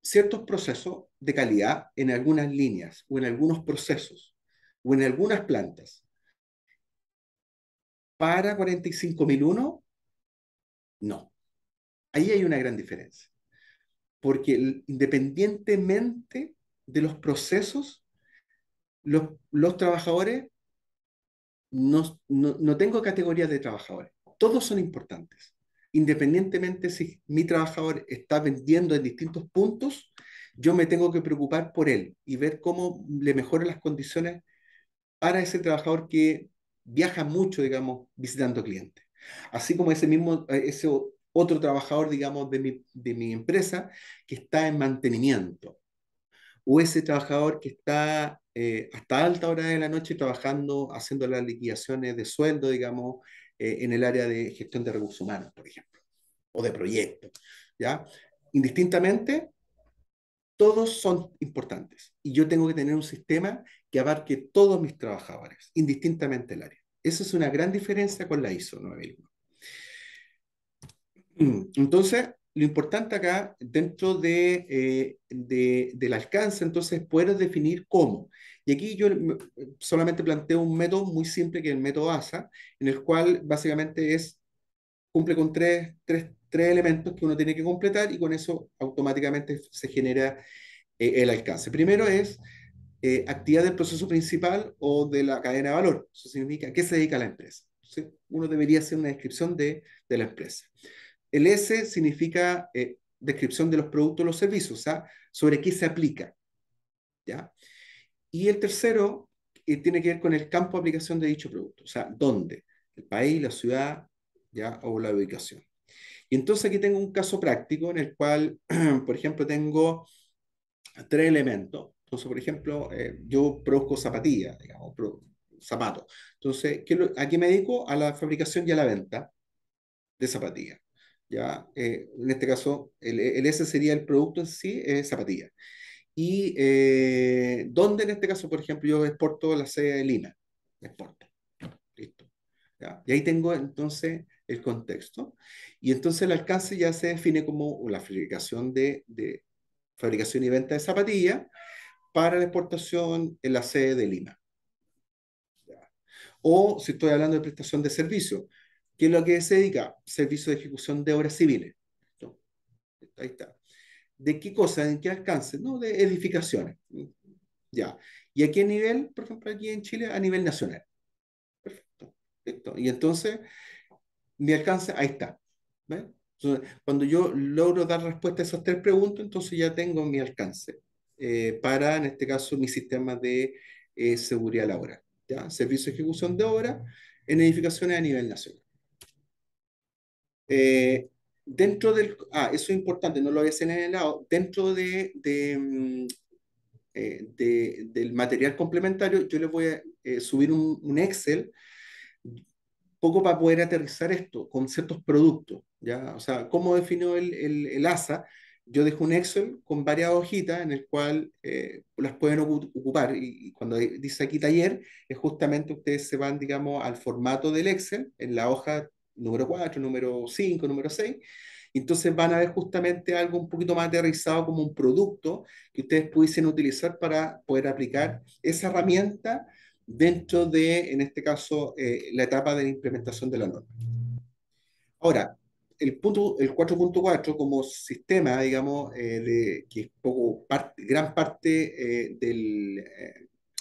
ciertos procesos de calidad en algunas líneas o en algunos procesos o en algunas plantas. Para 45001, no. Ahí hay una gran diferencia. Porque independientemente de los procesos, los trabajadores, no tengo categorías de trabajadores. Todos son importantes. Independientemente si mi trabajador está vendiendo en distintos puntos, yo me tengo que preocupar por él y ver cómo le mejoro las condiciones para ese trabajador que viaja mucho, digamos, visitando clientes. Así como ese otro trabajador, digamos, de mi empresa que está en mantenimiento, o ese trabajador que está hasta alta hora de la noche trabajando, haciendo las liquidaciones de sueldo, digamos, en el área de gestión de recursos humanos, por ejemplo, o de proyectos, ¿ya? Indistintamente, todos son importantes y yo tengo que tener un sistema que abarque todos mis trabajadores, indistintamente el área. Esa es una gran diferencia con la ISO 9001. Entonces, lo importante acá, dentro del alcance, entonces, poder definir cómo. Y aquí yo solamente planteo un método muy simple, que es el método ASA, en el cual básicamente cumple con tres elementos que uno tiene que completar y con eso automáticamente se genera el alcance. Primero es actividad del proceso principal o de la cadena de valor. Eso significa a qué se dedica la empresa. Entonces, uno debería hacer una descripción de la empresa. El S significa descripción de los productos o los servicios, o sea, sobre qué se aplica, ¿ya? Y el tercero tiene que ver con el campo de aplicación de dicho producto, o sea, dónde, el país, la ciudad, ¿ya? O la ubicación. Y entonces aquí tengo un caso práctico en el cual, por ejemplo, tengo tres elementos. Entonces, por ejemplo, yo produzco zapatillas, digamos, zapatos. Entonces, ¿a qué me dedico? A la fabricación y a la venta de zapatilla. ¿Ya? En este caso, el S sería el producto en sí, es zapatilla. Y ¿dónde en este caso, por ejemplo, yo exporto la sede de Lima? Exporto. Listo. ¿Ya? Y ahí tengo entonces el contexto. Y entonces el alcance ya se define como la fabricación de fabricación y venta de zapatillas para la exportación en la sede de Lima. ¿Ya? O si estoy hablando de prestación de servicio, ¿qué es lo que se dedica? Servicio de ejecución de obras civiles. ¿No? Ahí está. ¿De qué cosa? ¿En qué alcance? No, de edificaciones. Ya. ¿Y a qué nivel? Por ejemplo, aquí en Chile, a nivel nacional. Perfecto. Perfecto. Y entonces, mi alcance, ahí está. ¿Ves? Entonces, cuando yo logro dar respuesta a esas tres preguntas, entonces ya tengo mi alcance para, en este caso, mi sistema de seguridad laboral. ¿Ya? Servicio de ejecución de obra en edificaciones a nivel nacional. Eh, dentro del, eso es importante, no lo había señalado, dentro del material complementario, yo les voy a subir un Excel poco para poder aterrizar esto con ciertos productos, ¿ya? O sea, ¿cómo definió el ASA? Yo dejo un Excel con varias hojitas en el cual las pueden ocupar y cuando dice aquí taller, es justamente ustedes se van, digamos, al formato del Excel, en la hoja número 4 número 5 número 6 y entonces van a ver justamente algo un poquito más aterrizado como un producto que ustedes pudiesen utilizar para poder aplicar esa herramienta dentro de, en este caso, la etapa de la implementación de la norma. Ahora, el 4.4 como sistema, digamos, que es gran parte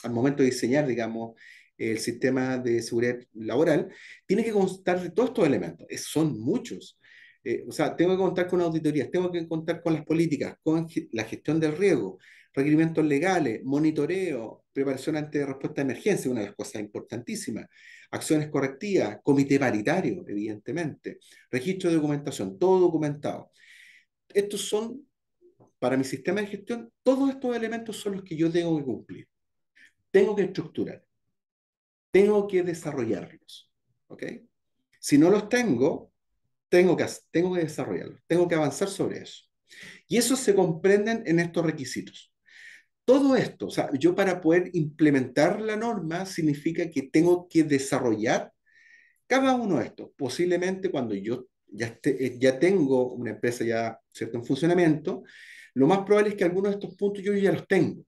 al momento de diseñar, digamos, el sistema de seguridad laboral, tiene que constar de todos estos elementos. Son muchos. O sea, tengo que contar con auditorías, tengo que contar con las políticas, con la gestión del riesgo, requerimientos legales, monitoreo, preparación ante respuesta de emergencia, una de las cosas importantísimas, acciones correctivas, comité paritario, evidentemente, registro de documentación, todo documentado. Estos son, para mi sistema de gestión, todos estos elementos son los que yo tengo que cumplir. Tengo que estructurar, tengo que desarrollarlos, ¿ok? Si no los tengo, tengo que desarrollarlos, tengo que avanzar sobre eso. Y eso se comprenden en estos requisitos. Todo esto, o sea, yo para poder implementar la norma significa que tengo que desarrollar cada uno de estos. Posiblemente cuando yo ya tengo una empresa ya cierto en funcionamiento, lo más probable es que algunos de estos puntos yo ya los tengo.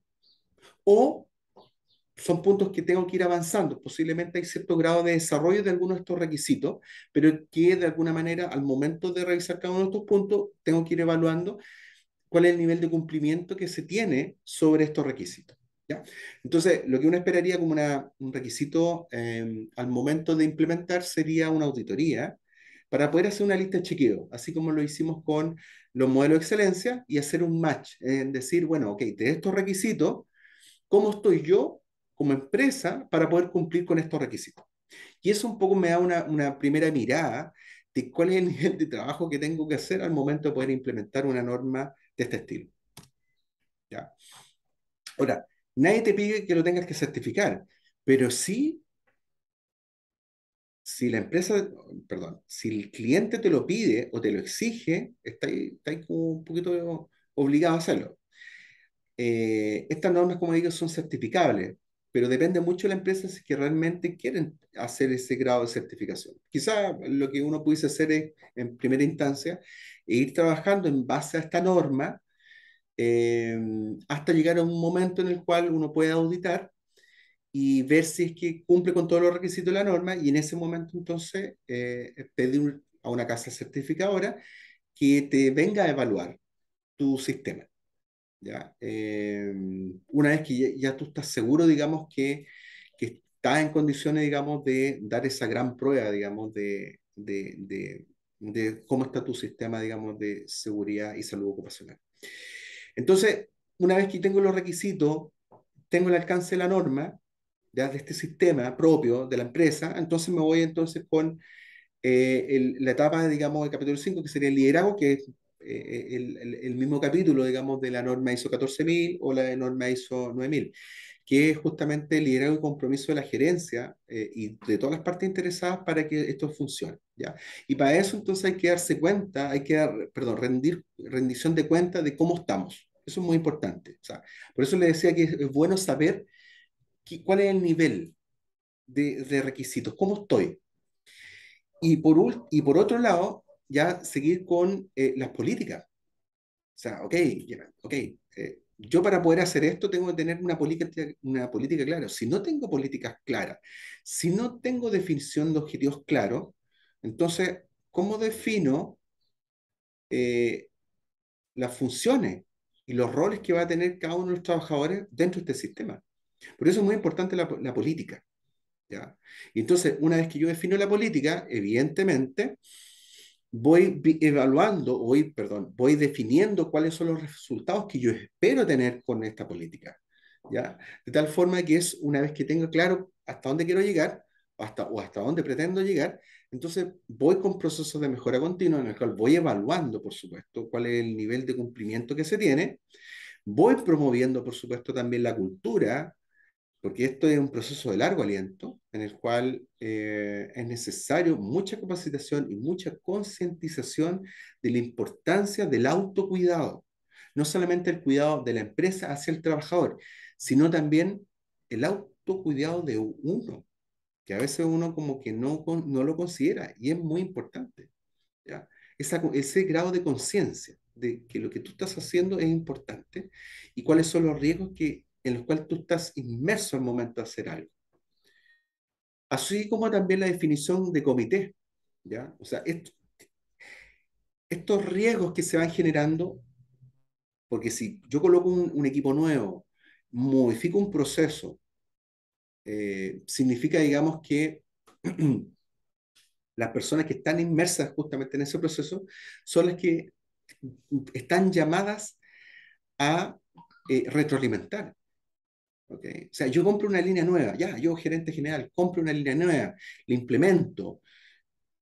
O son puntos que tengo que ir avanzando. Posiblemente hay cierto grado de desarrollo de algunos de estos requisitos, pero que de alguna manera al momento de revisar cada uno de estos puntos, tengo que ir evaluando cuál es el nivel de cumplimiento que se tiene sobre estos requisitos. ¿Ya? Entonces, lo que uno esperaría como un requisito al momento de implementar sería una auditoría para poder hacer una lista de chequeo, así como lo hicimos con los modelos de excelencia y hacer un match, en decir, bueno, ok, de estos requisitos, ¿cómo estoy yo como empresa para poder cumplir con estos requisitos? Y eso un poco me da una primera mirada de cuál es el nivel de trabajo que tengo que hacer al momento de poder implementar una norma de este estilo. ¿Ya? Ahora, nadie te pide que lo tengas que certificar, pero sí, si la empresa, perdón, si el cliente te lo pide o te lo exige, está ahí como un poquito obligado a hacerlo. Estas normas, como digo, son certificables, pero depende mucho de la empresa si es que realmente quieren hacer ese grado de certificación. Quizá lo que uno pudiese hacer es, en primera instancia, ir trabajando en base a esta norma eh, hasta llegar a un momento en el cual uno puede auditar y ver si es que cumple con todos los requisitos de la norma y en ese momento entonces pedir a una casa certificadora que te venga a evaluar tu sistema. ¿Ya? Una vez que ya tú estás seguro, digamos, que estás en condiciones, digamos, de dar esa gran prueba, digamos, de cómo está tu sistema, digamos, de seguridad y salud ocupacional. Entonces, una vez que tengo los requisitos, tengo el alcance de la norma, ya de este sistema propio de la empresa, entonces me voy entonces con la etapa, digamos, del capítulo 5 que sería el liderazgo, que es el mismo capítulo, digamos, de la norma ISO 14000 o la de norma ISO 9000. que es justamente el liderazgo y compromiso de la gerencia y de todas las partes interesadas para que esto funcione, ¿ya? Y para eso entonces hay que darse cuenta, hay que dar, perdón, rendición de cuenta de cómo estamos. Eso es muy importante. O sea, por eso le decía que es bueno saber cuál es el nivel de requisitos, cómo estoy. Y por otro lado, ya seguir con las políticas. O sea, ok, ok, yo para poder hacer esto tengo que tener una política clara. Si no tengo políticas claras, si no tengo definición de objetivos claros, entonces, ¿cómo defino eh, las funciones y los roles que va a tener cada uno de los trabajadores dentro de este sistema? Por eso es muy importante la política, ¿ya? Y entonces, una vez que yo defino la política, evidentemente, voy definiendo cuáles son los resultados que yo espero tener con esta política, ¿ya? De tal forma que es una vez que tengo claro hasta dónde quiero llegar o hasta dónde pretendo llegar, entonces voy con procesos de mejora continua en el cual voy evaluando, por supuesto, cuál es el nivel de cumplimiento que se tiene, voy promoviendo, por supuesto, también la cultura porque esto es un proceso de largo aliento en el cual es necesario mucha capacitación y mucha concientización de la importancia del autocuidado. No solamente el cuidado de la empresa hacia el trabajador, sino también el autocuidado de uno, que a veces uno como que no lo considera y es muy importante, ¿ya? Ese grado de conciencia de que lo que tú estás haciendo es importante y cuáles son los riesgos en los cuales tú estás inmerso al momento de hacer algo. Así como también la definición de comité, ¿ya? O sea, estos riesgos que se van generando, porque si yo coloco un equipo nuevo, modifico un proceso, significa, digamos, que las personas que están inmersas justamente en ese proceso son las que están llamadas a retroalimentar. ¿Okay? O sea, yo compro una línea nueva, ya, yo gerente general, compro una línea nueva, la implemento,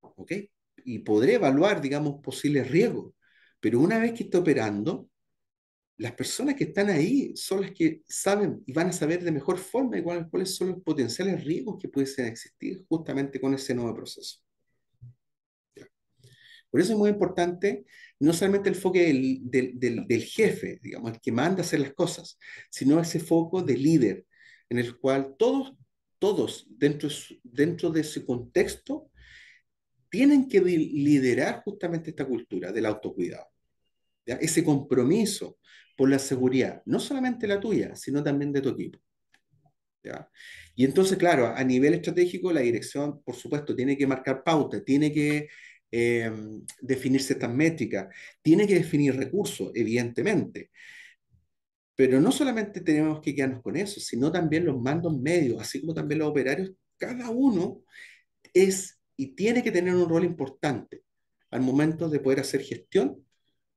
¿ok? Y podré evaluar, digamos, posibles riesgos, pero una vez que esté operando, las personas que están ahí son las que saben y van a saber de mejor forma cuáles son los potenciales riesgos que pueden existir justamente con ese nuevo proceso. ¿Ya? Por eso es muy importante no solamente el foco del jefe, digamos, el que manda a hacer las cosas, sino ese foco de líder, en el cual todos dentro de ese contexto tienen que liderar justamente esta cultura del autocuidado, ¿ya? Ese compromiso por la seguridad, no solamente la tuya, sino también de tu equipo, ¿ya? Y entonces, claro, a nivel estratégico, la dirección, por supuesto, tiene que marcar pauta, tiene que eh, definir ciertas métricas, tiene que definir recursos, evidentemente. Pero no solamente tenemos que quedarnos con eso, sino también los mandos medios, así como también los operarios, cada uno es y tiene que tener un rol importante al momento de poder hacer gestión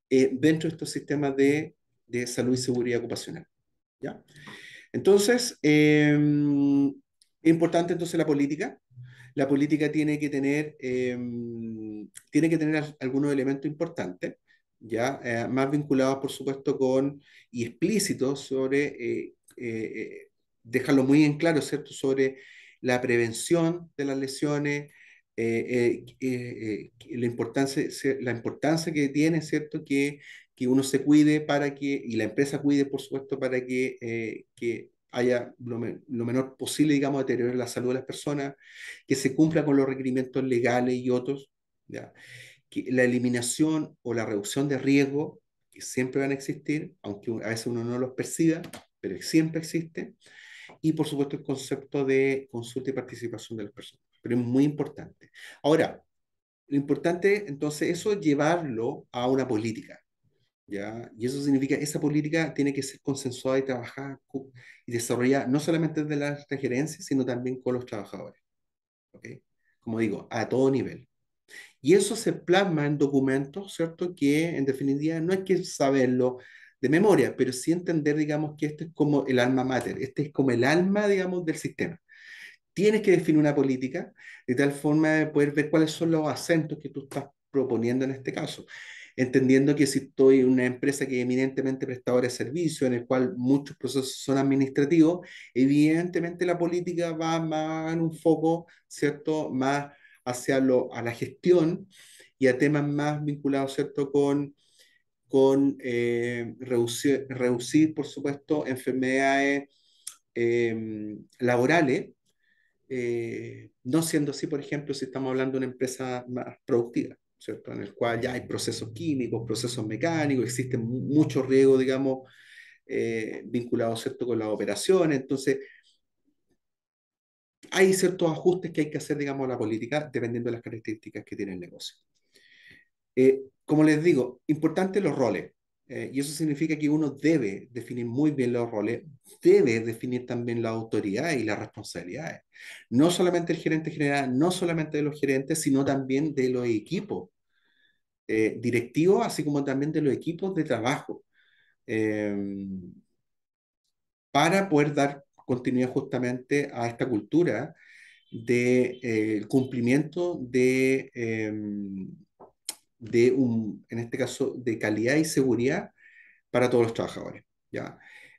dentro de estos sistemas de salud y seguridad ocupacional, ¿ya? Entonces, es importante entonces la política. La política tiene que tener algunos elementos importantes, ¿ya? Más vinculados, por supuesto, y explícitos sobre, dejarlo muy en claro, ¿cierto? Sobre la prevención de las lesiones, la importancia que tiene, ¿cierto? Que uno se cuide y la empresa cuide, por supuesto, para que haya lo menor posible, digamos, deterioro la salud de las personas, que se cumpla con los requerimientos legales y otros, ¿ya? Que la eliminación o la reducción de riesgo, que siempre van a existir, aunque a veces uno no los perciba, pero siempre existe, y por supuesto el concepto de consulta y participación de las personas, pero es muy importante. Ahora, lo importante entonces eso es llevarlo a una política, ¿ya? Y eso significa, esa política tiene que ser consensuada y trabajada y desarrollada no solamente desde la gerencia, sino también con los trabajadores, ¿ok? Como digo, a todo nivel. Y eso se plasma en documentos, ¿cierto? Que en definitiva no hay que saberlo de memoria, pero sí entender, digamos, que este es como el alma mater, este es como el alma, digamos, del sistema. Tienes que definir una política de tal forma de poder ver cuáles son los acentos que tú estás proponiendo en este caso. entendiendo que si estoy en una empresa que es eminentemente prestadora de servicios, en el cual muchos procesos son administrativos, evidentemente la política va más en un foco, ¿cierto? Más hacia a la gestión y a temas más vinculados, ¿cierto? Con reducir, por supuesto, enfermedades laborales, no siendo así, por ejemplo, si estamos hablando de una empresa más productiva, ¿cierto? En el cual ya hay procesos químicos, procesos mecánicos, existen mucho riesgo, digamos, vinculados, ¿cierto?, con las operaciones. Entonces, hay ciertos ajustes que hay que hacer, digamos, a la política, dependiendo de las características que tiene el negocio. Como les digo, importante los roles. Y eso significa que uno debe definir muy bien los roles, debe definir también la autoridad y las responsabilidades. No solamente el gerente general, no solamente de los gerentes, sino también de los equipos directivos, así como también de los equipos de trabajo, eh, para poder dar continuidad justamente a esta cultura de cumplimiento en este caso, de calidad y seguridad para todos los trabajadores. ¿Ya?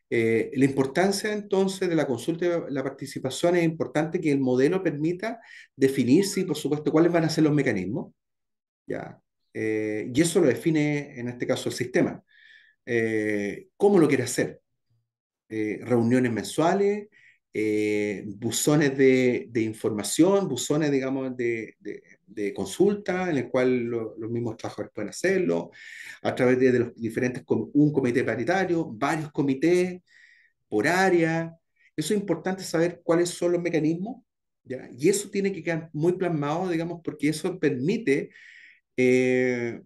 La importancia entonces de la consulta y la participación es importante que el modelo permita definir, sí, por supuesto, cuáles van a ser los mecanismos. ¿Ya? Y eso lo define en este caso el sistema. ¿Cómo lo quiere hacer? Reuniones mensuales, buzones de información, buzones, digamos, de consulta, en el cual los mismos trabajadores pueden hacerlo, a través de los diferentes, un comité paritario, varios comités por área. Eso es importante saber cuáles son los mecanismos, ¿ya? Y eso tiene que quedar muy plasmado, digamos, porque eso permite eh,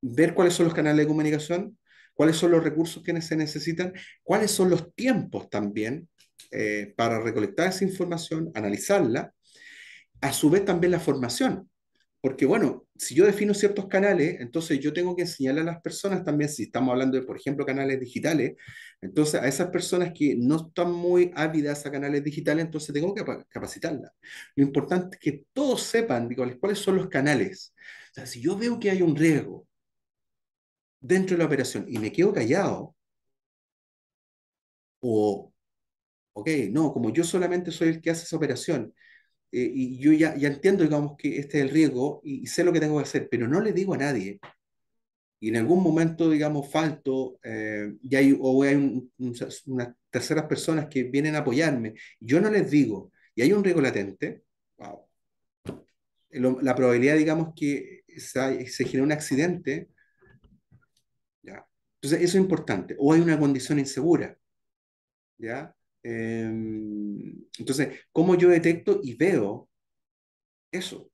ver cuáles son los canales de comunicación, cuáles son los recursos que se necesitan, cuáles son los tiempos también para recolectar esa información, analizarla, a su vez también la formación. Porque bueno, si yo defino ciertos canales, entonces yo tengo que enseñarle a las personas también, si estamos hablando de, por ejemplo, canales digitales, entonces a esas personas que no están muy ávidas a canales digitales, entonces tengo que capacitarlas. Lo importante es que todos sepan, digo, cuáles son los canales. O sea, si yo veo que hay un riesgo dentro de la operación y me quedo callado, o, ok, no, como yo solamente soy el que hace esa operación, y yo ya entiendo, digamos, que este es el riesgo y sé lo que tengo que hacer, pero no le digo a nadie, y en algún momento, digamos, falto, o hay unas terceras personas que vienen a apoyarme, yo no les digo, y hay un riesgo latente, wow, la probabilidad, digamos, que se genere un accidente, ¿ya? Entonces, eso es importante, o hay una condición insegura. ¿Ya? Entonces, ¿cómo yo detecto y veo eso?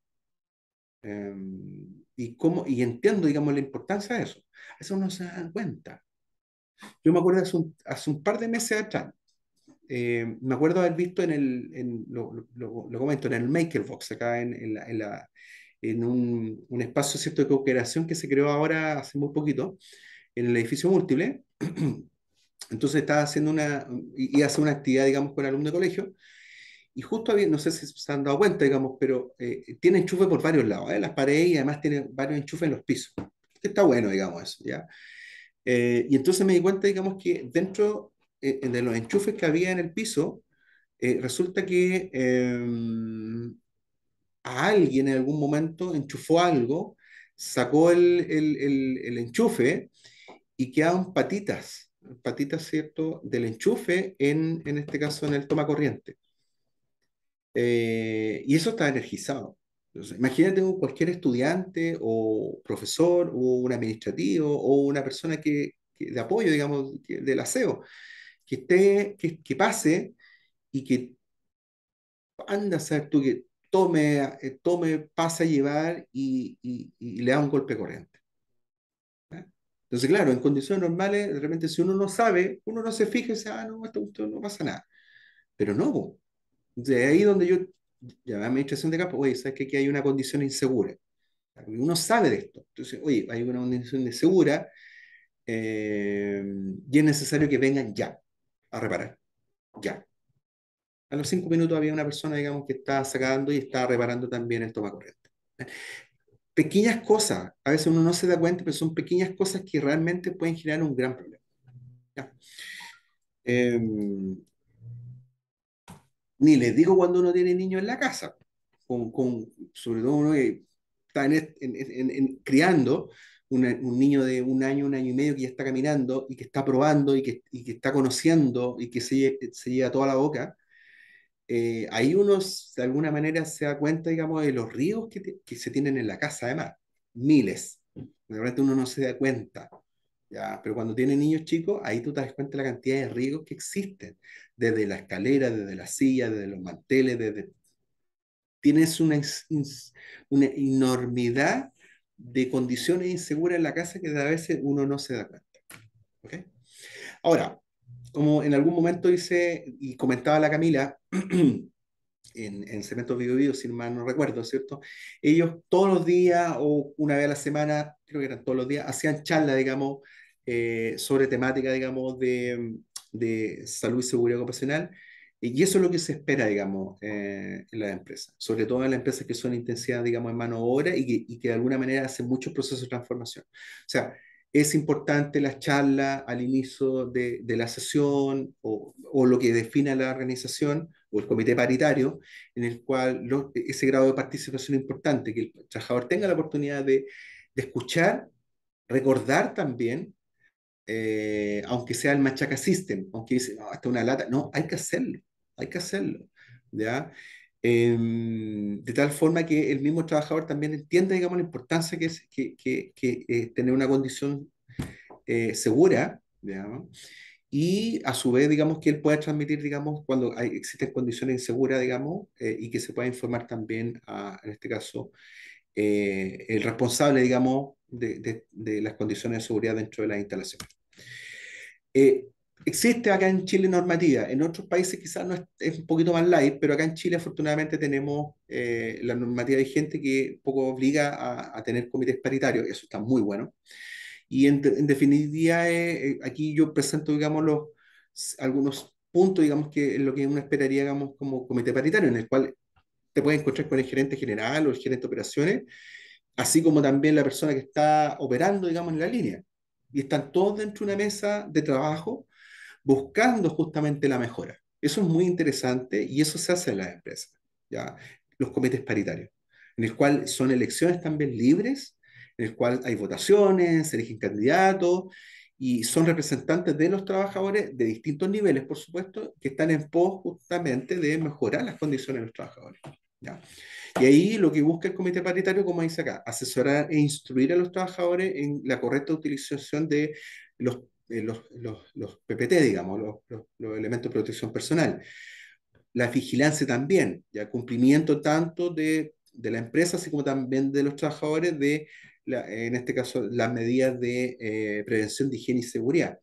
Y entiendo, digamos, la importancia de eso. Eso no se dan cuenta. Yo me acuerdo hace un par de meses atrás, me acuerdo haber visto lo comento, en el Makerbox, acá en un espacio, ¿cierto?, de cooperación que se creó ahora hace muy poquito, en el edificio múltiple. Entonces estaba haciendo iba a hacer una actividad, digamos, con alumnos de colegio. Y justo había, no sé si se han dado cuenta, digamos, pero tiene enchufe por varios lados, las paredes, y además tiene varios enchufes en los pisos. Está bueno, digamos, eso, ¿ya? Y entonces me di cuenta, digamos, que dentro de los enchufes que había en el piso, resulta que a alguien en algún momento enchufó algo, sacó el enchufe y quedaban patitas, ¿cierto?, del enchufe en este caso en el toma corriente. Y eso está energizado. Entonces, imagínate cualquier estudiante o profesor o un administrativo o una persona de apoyo, digamos, del aseo, que pase y que anda a saber tú que pase a llevar y le da un golpe corriente. ¿Eh? Entonces, claro, en condiciones normales, de repente si uno no sabe, uno no se fija y dice, ah, no, esto no pasa nada. Pero no, po. De ahí donde yo llamé a la administración de campo, oye, ¿sabes que aquí hay una condición insegura? Y uno sabe de esto. Entonces, oye, hay una condición insegura y es necesario que vengan ya a reparar. Ya. A los 5 minutos había una persona, digamos, que estaba sacando y estaba reparando también el tomacorriente. pequeñas cosas, a veces uno no se da cuenta, pero son pequeñas cosas que realmente pueden generar un gran problema. ¿Ya? Em, Ni les digo cuando uno tiene niños en la casa, sobre todo uno que está criando un niño de un año y medio que ya está caminando y que está probando y que está conociendo y que se lleva toda la boca. Ahí uno de alguna manera se da cuenta, digamos, de los ríos que se tienen en la casa, además, miles. De repente uno no se da cuenta. ¿Ya? Pero cuando tiene niños chicos, ahí tú te das cuenta de la cantidad de riesgos que existen, desde la escalera, desde la silla, desde los manteles, tienes una enormidad de condiciones inseguras en la casa que a veces uno no se da cuenta. ¿Ok? Ahora, como en algún momento hice y comentaba la Camila, en Cemento Bio Bio, si mal no recuerdo, ¿cierto? Ellos todos los días o una vez a la semana, creo que eran todos los días, hacían charlas, digamos, sobre temática, digamos, de salud y seguridad ocupacional. Y eso es lo que se espera, digamos, en las empresas, sobre todo en las empresas que son intensivas, digamos, en mano de obra y que de alguna manera hacen muchos procesos de transformación. O sea, es importante la charla al inicio de la sesión o lo que define la organización o el comité paritario, en el cual ese grado de participación es importante, que el trabajador tenga la oportunidad de escuchar, recordar también, aunque sea el machaca system, aunque dice, no, esta es una lata, no, hay que hacerlo, ¿ya? De tal forma que el mismo trabajador también entienda, digamos, la importancia que es tener una condición segura, digamos, y a su vez, digamos, que él pueda transmitir, digamos, cuando existen condiciones inseguras, digamos, y que se pueda informar también, en este caso, el responsable, digamos, de las condiciones de seguridad dentro de las instalaciones. Eh, Existe acá en Chile normativa, en otros países quizás no es un poquito más light, pero acá en Chile afortunadamente tenemos la normativa vigente que un poco obliga a tener comités paritarios, eso está muy bueno. Y en definitiva, aquí yo presento, digamos, algunos puntos, digamos, que es lo que uno esperaría, digamos, como comité paritario, en el cual te puedes encontrar con el gerente general o el gerente de operaciones, así como también la persona que está operando, digamos, en la línea. Y están todos dentro de una mesa de trabajo buscando justamente la mejora. Eso es muy interesante y eso se hace en las empresas, ¿ya? Los comités paritarios, en el cual son elecciones también libres, en el cual hay votaciones, se eligen candidatos y son representantes de los trabajadores de distintos niveles, por supuesto, que están en pos justamente de mejorar las condiciones de los trabajadores, ¿ya? Y ahí lo que busca el comité paritario, como dice acá, asesorar e instruir a los trabajadores en la correcta utilización de los, los PPT, digamos, los elementos de protección personal. La vigilancia también, ya cumplimiento tanto de la empresa, así como también de los trabajadores, en este caso, las medidas de prevención de higiene y seguridad.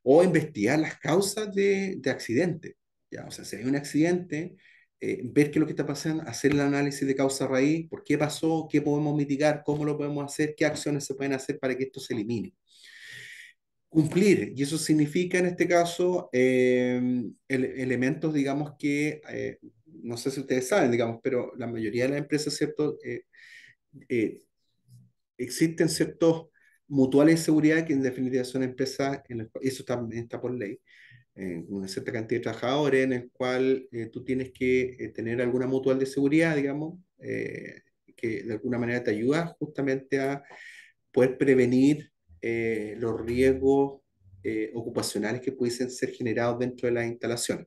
O investigar las causas de accidentes. ¿Ya? O sea, si hay un accidente, ver qué es lo que está pasando, hacer el análisis de causa raíz, por qué pasó, qué podemos mitigar, cómo lo podemos hacer, qué acciones se pueden hacer para que esto se elimine. Cumplir, y eso significa en este caso elementos, digamos que, no sé si ustedes saben, digamos, pero la mayoría de las empresas, ¿cierto? Eh, Existen ciertos mutuales de seguridad que en definitiva son empresas, eso también está por ley, una cierta cantidad de trabajadores en el cual tú tienes que tener alguna mutual de seguridad, digamos, que de alguna manera te ayuda justamente a poder prevenir los riesgos ocupacionales que pudiesen ser generados dentro de las instalaciones.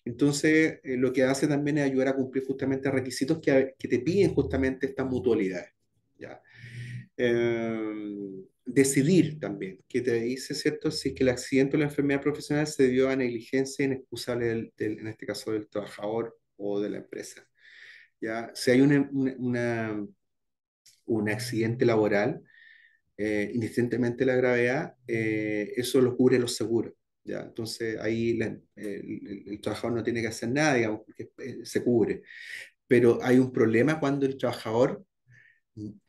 Entonces, lo que hace también es ayudar a cumplir justamente requisitos que te piden justamente estas mutualidades. ¿Ya? Decidir también, que te dice, ¿cierto? Si es que el accidente o la enfermedad profesional se debió a negligencia inexcusable en este caso del trabajador o de la empresa. ¿Ya? Si hay un accidente laboral, indiferentemente de la gravedad, eso lo cubre los seguros. ¿Ya? Entonces ahí el trabajador no tiene que hacer nada, digamos, porque se cubre. Pero hay un problema cuando el trabajador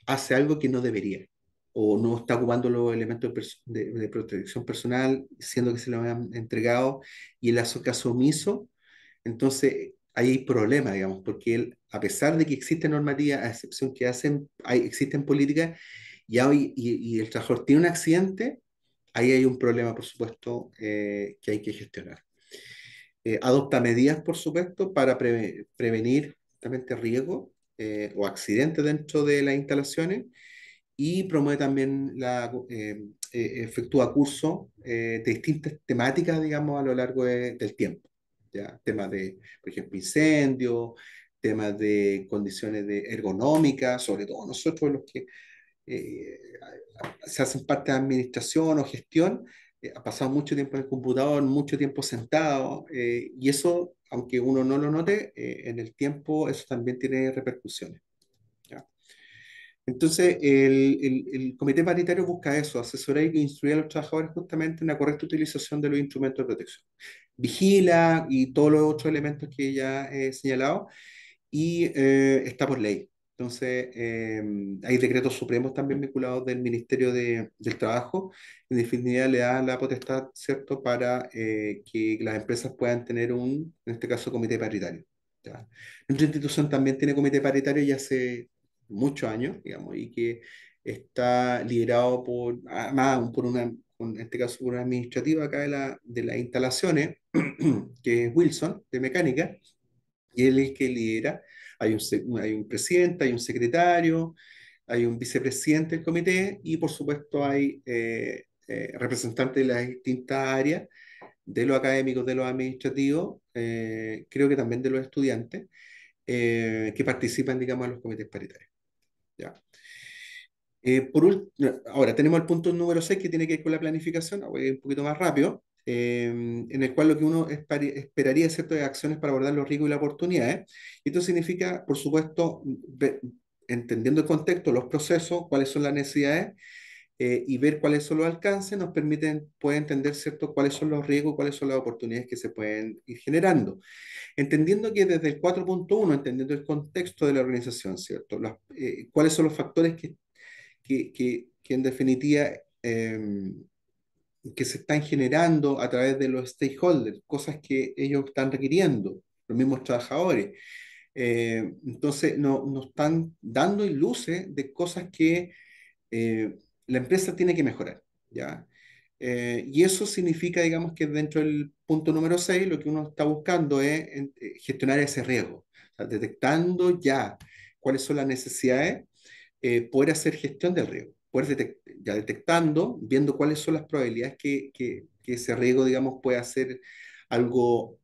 hace algo que no debería o no está ocupando los elementos de protección personal, siendo que se lo han entregado y él hace caso omiso. Entonces, ahí hay problema, digamos, porque él, a pesar de que existe normativa, a excepción que existen políticas, y el trabajador tiene un accidente, ahí hay un problema, por supuesto, que hay que gestionar. Adopta medidas, por supuesto, para prevenir justamente riesgos o accidentes dentro de las instalaciones y promueve también efectúa cursos de distintas temáticas, digamos, a lo largo del tiempo. ¿Ya? Temas de, por ejemplo, incendios, temas de condiciones ergonómicas, sobre todo nosotros los que eh, se hacen parte de administración o gestión, ha pasado mucho tiempo en el computador, mucho tiempo sentado, y eso, aunque uno no lo note, en el tiempo eso también tiene repercusiones. ¿Ya? Entonces, el comité paritario busca eso, asesorar y instruir a los trabajadores justamente en la correcta utilización de los instrumentos de protección. Vigila y todos los otros elementos que ya he señalado, y está por ley. Entonces, hay decretos supremos también vinculados del Ministerio del Trabajo. En definitiva, le da la potestad, ¿cierto?, para que las empresas puedan tener en este caso, comité paritario. ¿Ya? Nuestra institución también tiene comité paritario ya hace muchos años, digamos, y que está liderado además, en este caso, por una administrativa acá de las instalaciones, que es Wilson, de mecánica, y él es el que lidera. Hay un presidente, hay un secretario, hay un vicepresidente del comité y por supuesto hay representantes de las distintas áreas, de los académicos, de los administrativos, creo que también de los estudiantes, que participan, digamos, en los comités paritarios. ¿Ya? Ahora tenemos el punto número 6 que tiene que ver con la planificación, voy a ir un poquito más rápido, en el cual lo que uno esperaría ciertas acciones para abordar los riesgos y las oportunidades. Esto significa, por supuesto, entendiendo el contexto, los procesos, cuáles son las necesidades y ver cuáles son los alcances, nos puede entender, ¿cierto?, cuáles son los riesgos, cuáles son las oportunidades que se pueden ir generando. Entendiendo que desde el 4.1, entendiendo el contexto de la organización, ¿cierto? Cuáles son los factores que en definitiva que se están generando a través de los stakeholders, cosas que ellos están requiriendo, los mismos trabajadores. Entonces, nos están dando luces de cosas que la empresa tiene que mejorar, ¿ya? Y eso significa, digamos, que dentro del punto número 6 lo que uno está buscando es gestionar ese riesgo, o sea, detectando ya cuáles son las necesidades, poder hacer gestión del riesgo, ya detectando, viendo cuáles son las probabilidades que ese riesgo, digamos, pueda ser algo,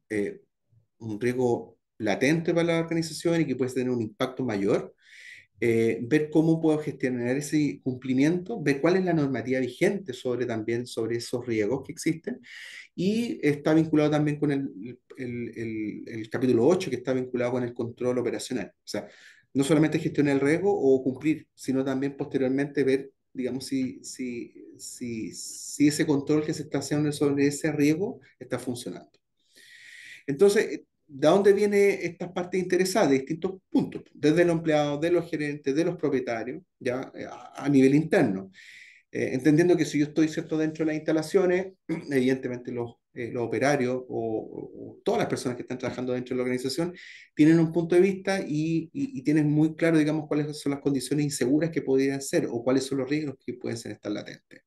un riesgo latente para la organización y que puede tener un impacto mayor, ver cómo puedo gestionar ese cumplimiento, ver cuál es la normativa vigente también sobre esos riesgos que existen, y está vinculado también con el capítulo 8 que está vinculado con el control operacional. O sea, no solamente gestionar el riesgo o cumplir, sino también posteriormente ver, digamos, si ese control que se está haciendo sobre ese riesgo está funcionando. Entonces, ¿de dónde vienen estas partes interesadas? De distintos puntos, desde los empleados, de los gerentes, de los propietarios, ya a nivel interno. Entendiendo que si yo estoy, ¿cierto?, dentro de las instalaciones, evidentemente los operarios o todas las personas que están trabajando dentro de la organización tienen un punto de vista y tienen muy claro, digamos, cuáles son las condiciones inseguras que podrían ser o cuáles son los riesgos que pueden estar latentes.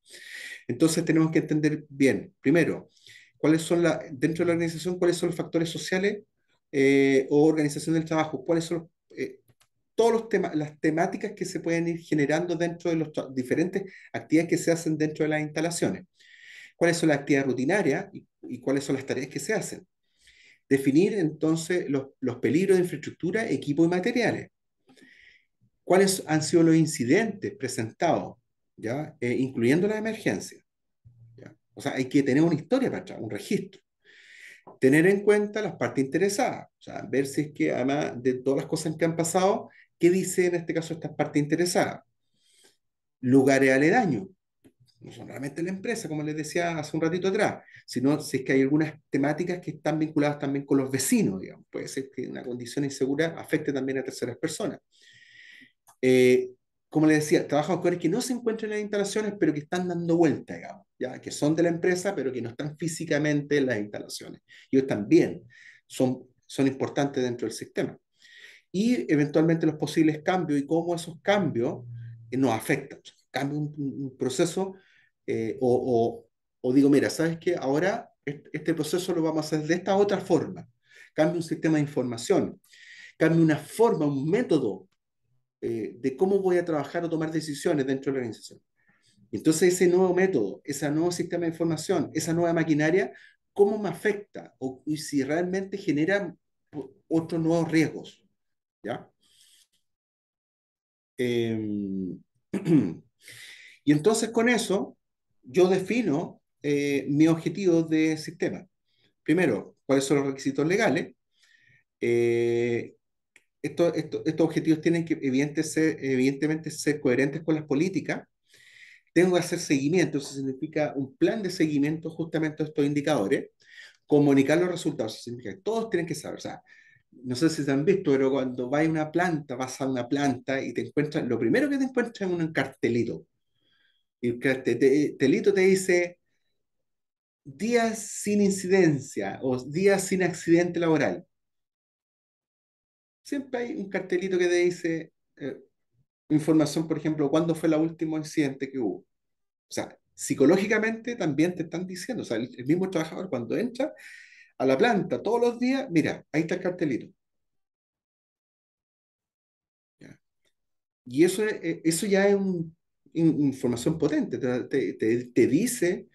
Entonces tenemos que entender bien, primero, dentro de la organización, cuáles son los factores sociales o organización del trabajo, cuáles son todos los temas, las temáticas que se pueden ir generando dentro de las diferentes actividades que se hacen dentro de las instalaciones. ¿Cuáles son las actividades rutinarias y cuáles son las tareas que se hacen? Definir entonces los peligros de infraestructura, equipo y materiales. ¿Cuáles han sido los incidentes presentados, ¿ya? Incluyendo las emergencias? ¿Ya? O sea, hay que tener una historia para atrás, un registro. Tener en cuenta las partes interesadas, o sea, ver si es que además de todas las cosas que han pasado, ¿qué dice en este caso estas partes interesadas? Lugares aledaños, no son realmente la empresa, como les decía hace un ratito atrás, sino si es que hay algunas temáticas que están vinculadas también con los vecinos, digamos. Puede ser que una condición insegura afecte también a terceras personas. Eh, como les decía, trabajadores que no se encuentran en las instalaciones, pero que están dando vuelta, digamos, ¿ya? Que son de la empresa, pero que no están físicamente en las instalaciones. Ellos también son importantes dentro del sistema. Y eventualmente los posibles cambios y cómo esos cambios nos afectan. Cambia un proceso o digo, mira, ¿sabes qué? Ahora este proceso lo vamos a hacer de esta otra forma. Cambia un sistema de información, cambia una forma, un método de cómo voy a trabajar o tomar decisiones dentro de la organización. Entonces, ese nuevo método, ese nuevo sistema de información, esa nueva maquinaria, ¿cómo me afecta? Y si realmente genera otros nuevos riesgos, ¿ya? Eh, y entonces con eso, yo defino mi objetivo de sistema. Primero, cuáles son los requisitos legales. Eh, estos objetivos tienen que evidentemente ser coherentes con las políticas. Tengo que hacer seguimiento, eso significa un plan de seguimiento justamente a estos indicadores, comunicar los resultados, eso significa que todos tienen que saber, o sea, no sé si se han visto, pero cuando vas a una planta y te encuentras, lo primero que te encuentras es un cartelito, y el cartelito te dice días sin incidencia o días sin accidente laboral. Siempre hay un cartelito que te dice información, por ejemplo, cuándo fue el último incidente que hubo. O sea, psicológicamente también te están diciendo, o sea, el mismo trabajador cuando entra a la planta todos los días, mira, ahí está el cartelito. ¿Ya? Y eso ya es información potente, te dice,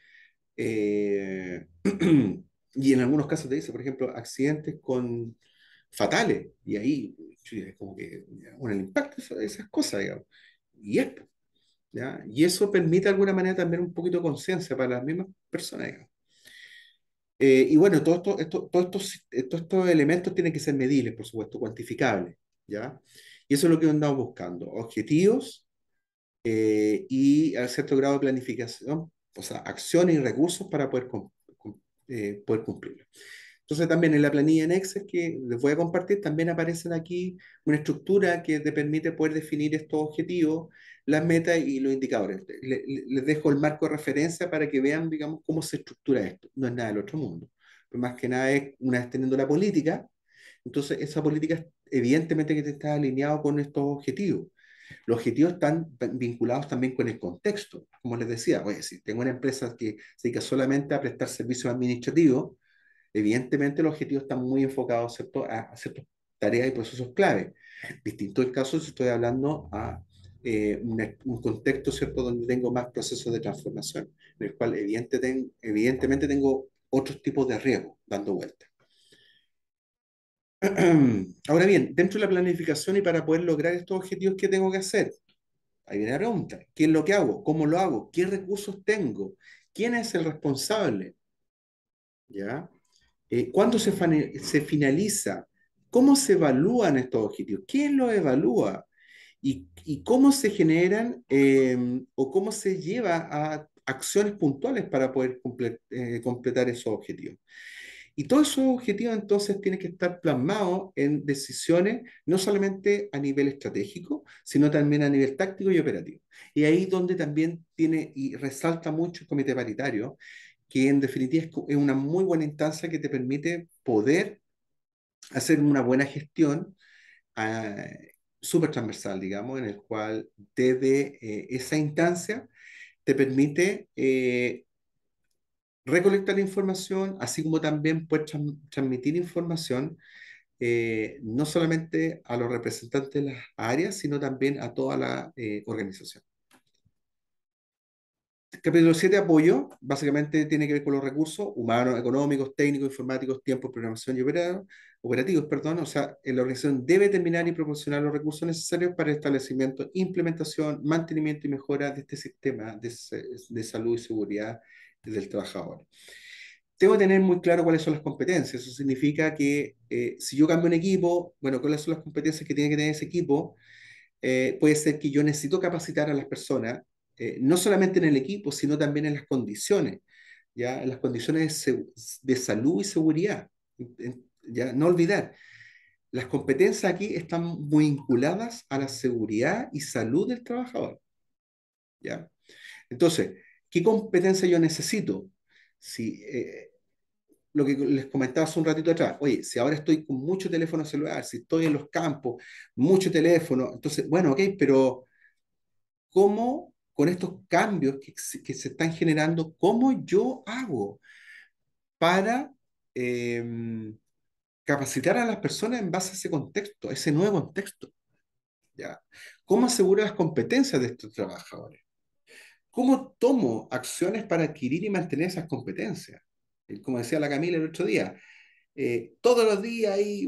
eh, y en algunos casos te dice, por ejemplo, accidentes con fatales, y ahí chuy, es como que bueno, el impacto de esas cosas, digamos. Y es, ¿ya? Y eso permite de alguna manera también un poquito de conciencia para las mismas personas, digamos. Y bueno, todos estos elementos tienen que ser medibles, por supuesto, cuantificables, ¿ya? Y eso es lo que andamos buscando, objetivos y a cierto grado de planificación, o sea, acciones y recursos para poder cumplirlo. Entonces también en la planilla en Excel que les voy a compartir, también aparecen aquí una estructura que te permite poder definir estos objetivos, las metas y los indicadores. Les dejo el marco de referencia para que vean, digamos, cómo se estructura esto. No es nada del otro mundo. Pero más que nada es, una vez teniendo la política, entonces esa política evidentemente que te está alineado con estos objetivos. Los objetivos están vinculados también con el contexto. Como les decía, oye, si tengo una empresa que se dedica solamente a prestar servicios administrativos, evidentemente los objetivos están muy enfocados, ¿cierto?, a ciertas tareas y procesos clave. Distinto el caso si estoy hablando a un contexto, ¿cierto?, donde tengo más procesos de transformación, en el cual evidentemente tengo otros tipos de riesgos dando vueltas. Ahora bien, dentro de la planificación y para poder lograr estos objetivos, ¿qué tengo que hacer? Ahí viene la pregunta. ¿Qué es lo que hago? ¿Cómo lo hago? ¿Qué recursos tengo? ¿Quién es el responsable? ¿Ya? ¿Cuándo se finaliza? ¿Cómo se evalúan estos objetivos? ¿Quién los evalúa? ¿Y cómo se generan o cómo se lleva a acciones puntuales para poder completar esos objetivos? Y todos esos objetivos entonces tienen que estar plasmados en decisiones, no solamente a nivel estratégico, sino también a nivel táctico y operativo. Y ahí donde también tiene y resalta mucho el comité paritario, que en definitiva es una muy buena instancia que te permite poder hacer una buena gestión súper transversal, digamos, en el cual desde esa instancia te permite recolectar información, así como también poder transmitir información no solamente a los representantes de las áreas, sino también a toda la organización. Capítulo 7, apoyo, básicamente tiene que ver con los recursos humanos, económicos, técnicos, informáticos, tiempos, programación y operativos, perdón. O sea, la organización debe determinar y proporcionar los recursos necesarios para el establecimiento, implementación, mantenimiento y mejora de este sistema de salud y seguridad del trabajador. Tengo que tener muy claro cuáles son las competencias. Eso significa que si yo cambio un equipo, bueno, cuáles son las competencias que tiene que tener ese equipo. Puede ser que yo necesito capacitar a las personas, no solamente en el equipo, sino también en las condiciones, ¿ya? En las condiciones de salud y seguridad. Ya, no olvidar, las competencias aquí están muy vinculadas a la seguridad y salud del trabajador, ¿ya? Entonces, ¿qué competencia yo necesito? Si, lo que les comentaba hace un ratito atrás, oye, si ahora estoy con mucho teléfono celular, si estoy en los campos, mucho teléfono, entonces, bueno, ok, pero ¿cómo con estos cambios que se están generando, cómo yo hago para eh, capacitar a las personas en base a ese contexto, a ese nuevo contexto? ¿Ya? ¿Cómo aseguro las competencias de estos trabajadores? ¿Cómo tomo acciones para adquirir y mantener esas competencias? Como decía la Camila el otro día, todos los días hay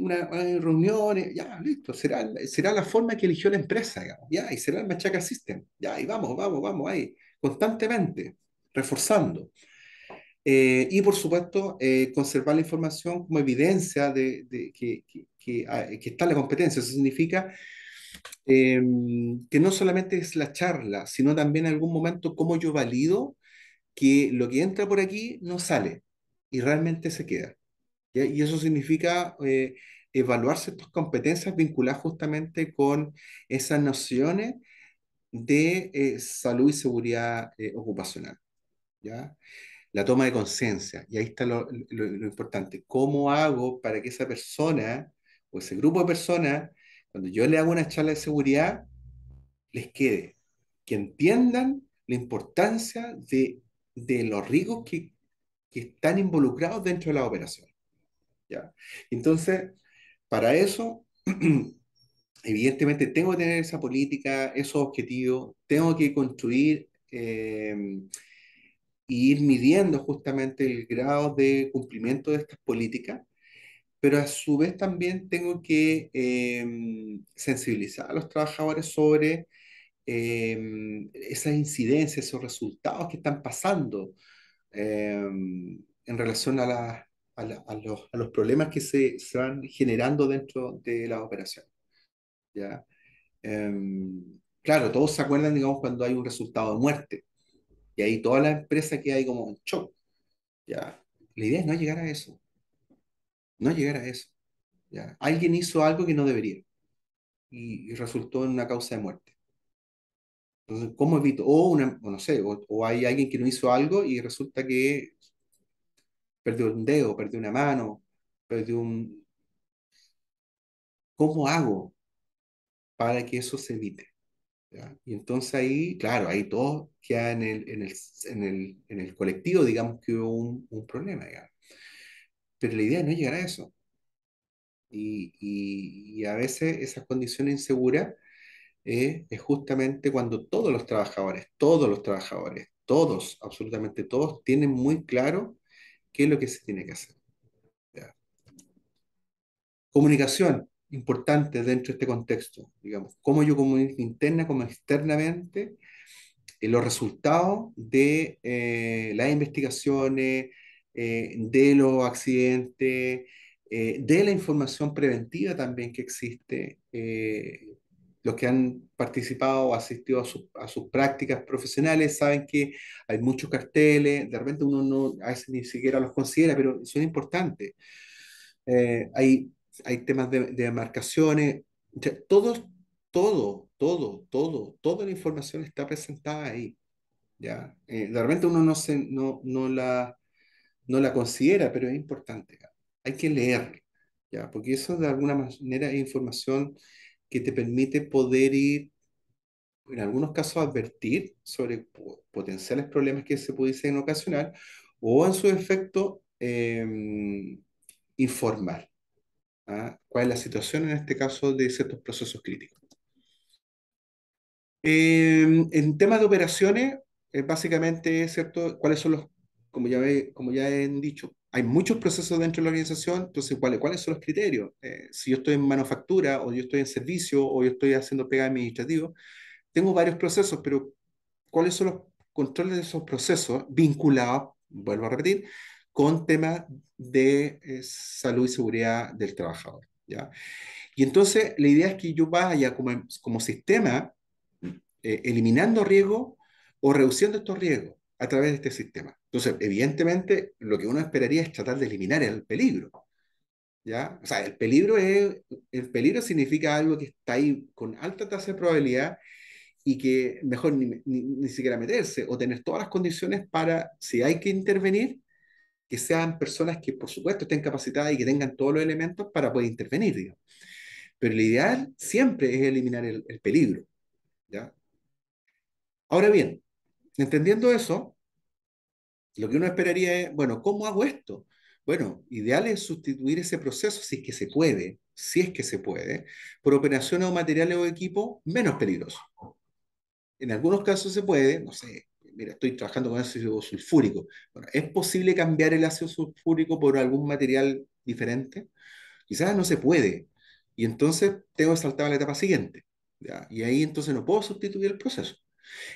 reuniones, ya, listo, será la forma que eligió la empresa, digamos, ya, y será el Machaca System, ya, y vamos, vamos, vamos, ahí, constantemente, reforzando. Y por supuesto, conservar la información como evidencia que está en la competencia. Eso significa eh, que no solamente es la charla, sino también en algún momento cómo yo valido que lo que entra por aquí no sale y realmente se queda. ¿Ya? Y eso significa evaluar ciertas competencias vinculadas justamente con esas nociones de salud y seguridad ocupacional. ¿Ya? La toma de conciencia, y ahí está lo importante. ¿Cómo hago para que esa persona o ese grupo de personas, cuando yo le hago una charla de seguridad, les quede, que entiendan la importancia de los riesgos que están involucrados dentro de la operación? ¿Ya? Entonces, para eso, evidentemente, tengo que tener esa política, esos objetivos, tengo que construir y ir midiendo justamente el grado de cumplimiento de estas políticas, pero a su vez también tengo que sensibilizar a los trabajadores sobre esas incidencias, esos resultados que están pasando en relación a los problemas que se van generando dentro de la operación. ¿Ya? Claro, todos se acuerdan, digamos, cuando hay un resultado de muerte, y ahí toda la empresa queda ahí como en shock. ¿Ya? La idea es no llegar a eso, no llegar a eso. ¿Ya? Alguien hizo algo que no debería y resultó en una causa de muerte. Entonces, ¿cómo evito? O no sé, o hay alguien que no hizo algo y resulta que perdió un dedo, perdió una mano, perdió un... ¿Cómo hago para que eso se evite? ¿Ya? Y entonces ahí, claro, ahí todo queda en el colectivo, digamos que hubo un problema, digamos. Pero la idea es no llegar a eso. Y a veces esas condiciones inseguras es justamente cuando todos los trabajadores, todos, absolutamente todos, tienen muy claro qué es lo que se tiene que hacer. ¿Ya? Comunicación, importante dentro de este contexto, digamos, cómo yo comunico interna como externamente los resultados de las investigaciones, de los accidentes, de la información preventiva también que existe. Los que han participado o asistido a sus prácticas profesionales saben que hay muchos carteles, de repente uno no, a veces ni siquiera los considera, pero son importantes. Eh, hay, hay temas de demarcaciones, o sea, toda la información está presentada ahí. ¿Ya? De repente uno no la considera, pero es importante. ¿Ya? Hay que leer, ¿ya? Porque eso de alguna manera es información que te permite poder ir, en algunos casos, advertir sobre potenciales problemas que se pudiesen ocasionar o en su efecto informar. ¿Ah? ¿Cuál es la situación en este caso de ciertos procesos críticos? En temas de operaciones, básicamente es cierto, cuáles son los, como ya he dicho, hay muchos procesos dentro de la organización, entonces, ¿cuáles son los criterios? Si yo estoy en manufactura, o yo estoy en servicio, o yo estoy haciendo pega administrativo, tengo varios procesos, pero ¿cuáles son los controles de esos procesos vinculados, vuelvo a repetir, con temas de salud y seguridad del trabajador? ¿Ya? Y entonces la idea es que yo vaya como sistema eliminando riesgos o reduciendo estos riesgos a través de este sistema. Entonces, evidentemente, lo que uno esperaría es tratar de eliminar el peligro, ¿ya? O sea, el peligro significa algo que está ahí con alta tasa de probabilidad y que mejor ni siquiera meterse o tener todas las condiciones para, si hay que intervenir, que sean personas que, por supuesto, estén capacitadas y que tengan todos los elementos para poder intervenir, digamos. Pero lo ideal siempre es eliminar el peligro, ¿ya? Ahora bien, entendiendo eso, lo que uno esperaría es, bueno, ¿cómo hago esto? Bueno, ideal es sustituir ese proceso, si es que se puede, si es que se puede, por operaciones o materiales o equipos menos peligrosos. En algunos casos se puede, no sé, mira, estoy trabajando con ácido sulfúrico. Bueno, ¿es posible cambiar el ácido sulfúrico por algún material diferente? Quizás no se puede. Y entonces tengo que saltar a la etapa siguiente, ¿ya? Y ahí entonces no puedo sustituir el proceso.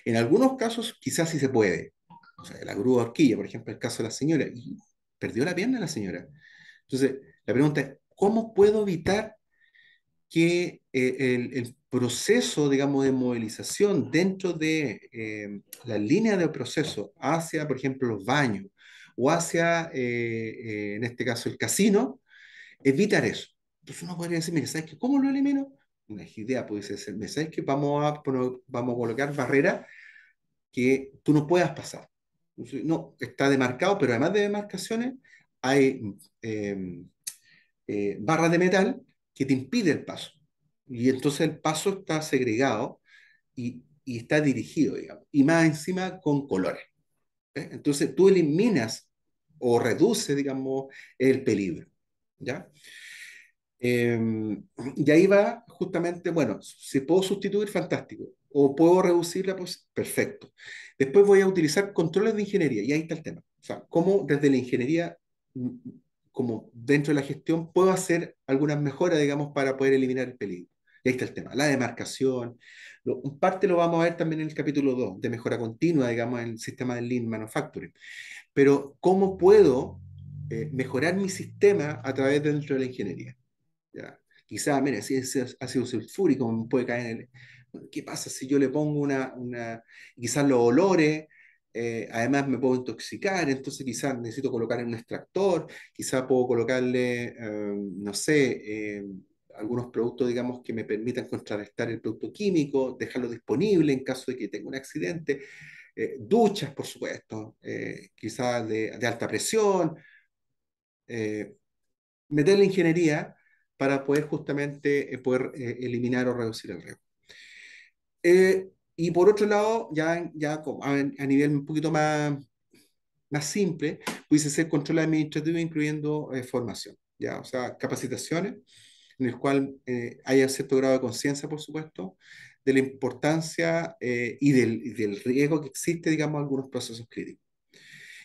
En algunos casos quizás sí se puede. O sea, la grúa horquilla, por ejemplo, el caso de la señora, y perdió la pierna la señora. Entonces, la pregunta es, ¿cómo puedo evitar que el proceso, digamos, de movilización dentro de la línea de proceso hacia, por ejemplo, los baños o hacia, en este caso, el casino, evitar eso? Entonces uno podría decir, mira, ¿sabes qué? ¿Cómo lo elimino? Una idea puede ser, ¿sabes qué? Vamos a colocar barreras que tú no puedas pasar. Entonces, no, está demarcado, pero además de demarcaciones, hay eh, barras de metal que te impide el paso. Y entonces el paso está segregado y está dirigido, digamos, y más encima con colores. ¿Eh? Entonces tú eliminas o reduces, digamos, el peligro. ¿Ya? Eh, y ahí va justamente, bueno, si puedo sustituir, fantástico. O puedo reducirla, pues perfecto. Después voy a utilizar controles de ingeniería y ahí está el tema. O sea, cómo desde la ingeniería, mm, como dentro de la gestión, puedo hacer algunas mejoras, digamos, para poder eliminar el peligro. Y ahí está el tema. La demarcación. En parte lo vamos a ver también en el capítulo 2 de mejora continua, digamos, en el sistema del Lean Manufacturing. Pero, ¿cómo puedo mejorar mi sistema a través dentro de la ingeniería? ¿Ya? Quizá, mira, si es ácido sulfúrico, me puede caer en el... Bueno, ¿qué pasa si yo le pongo quizás los olores, además me puedo intoxicar, entonces quizás necesito colocar en un extractor, quizás puedo colocarle, no sé, algunos productos, digamos, que me permitan contrarrestar el producto químico, dejarlo disponible en caso de que tenga un accidente, duchas, por supuesto, quizás de alta presión, eh, meter la ingeniería para poder justamente poder eliminar o reducir el riesgo. Y por otro lado, a nivel un poquito más simple, pudiese ser control administrativo incluyendo formación, ¿ya? O sea, capacitaciones en el cual haya cierto grado de conciencia, por supuesto, de la importancia y del riesgo que existe, digamos, en algunos procesos críticos.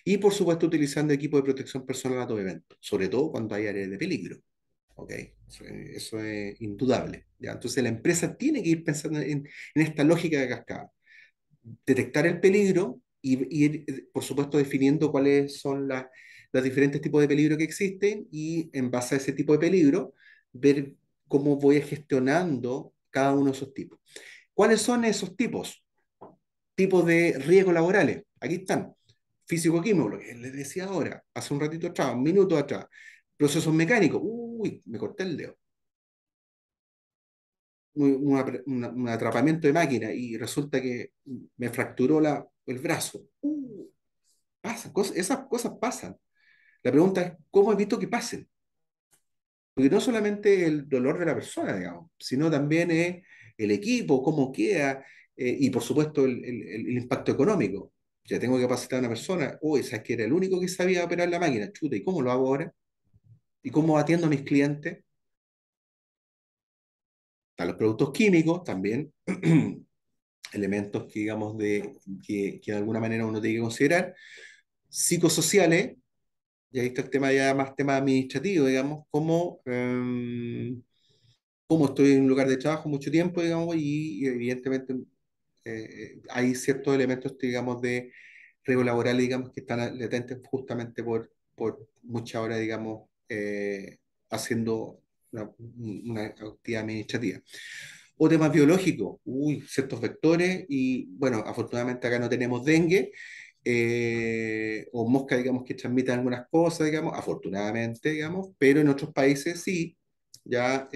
Y por supuesto, utilizando equipo de protección personal a todo evento, sobre todo cuando hay áreas de peligro. ¿Ok? Eso es indudable. ¿Ya? Entonces la empresa tiene que ir pensando en esta lógica de cascada. Detectar el peligro y ir, por supuesto, definiendo cuáles son los diferentes tipos de peligro que existen y en base a ese tipo de peligro, ver cómo voy gestionando cada uno de esos tipos. ¿Cuáles son esos tipos? Tipos de riesgos laborales. Aquí están. Físico-químico, lo que les decía ahora, hace un ratito atrás, un minuto atrás. Procesos mecánicos. Uy, me corté el dedo. Un atrapamiento de máquina y resulta que me fracturó el brazo. Esas cosas pasan. La pregunta es, ¿cómo evito que pasen? Porque no solamente el dolor de la persona, digamos, sino también es el equipo, cómo queda, y por supuesto el impacto económico. Ya tengo que capacitar a una persona, uy, sabes que era el único que sabía operar la máquina, chuta, ¿y cómo lo hago ahora? ¿Y cómo atiendo a mis clientes? A los productos químicos también, elementos que, digamos, que de alguna manera uno tiene que considerar, psicosociales, y ahí está el tema ya más tema administrativo, digamos, como estoy en un lugar de trabajo mucho tiempo, digamos, y evidentemente hay ciertos elementos, digamos, de riesgo laboral, digamos, que están latentes justamente por muchas horas, digamos, haciendo una actividad administrativa. O temas biológicos, ciertos vectores, y bueno, afortunadamente acá no tenemos dengue, o mosca, digamos, que transmiten algunas cosas, digamos, afortunadamente, digamos, pero en otros países sí, ya,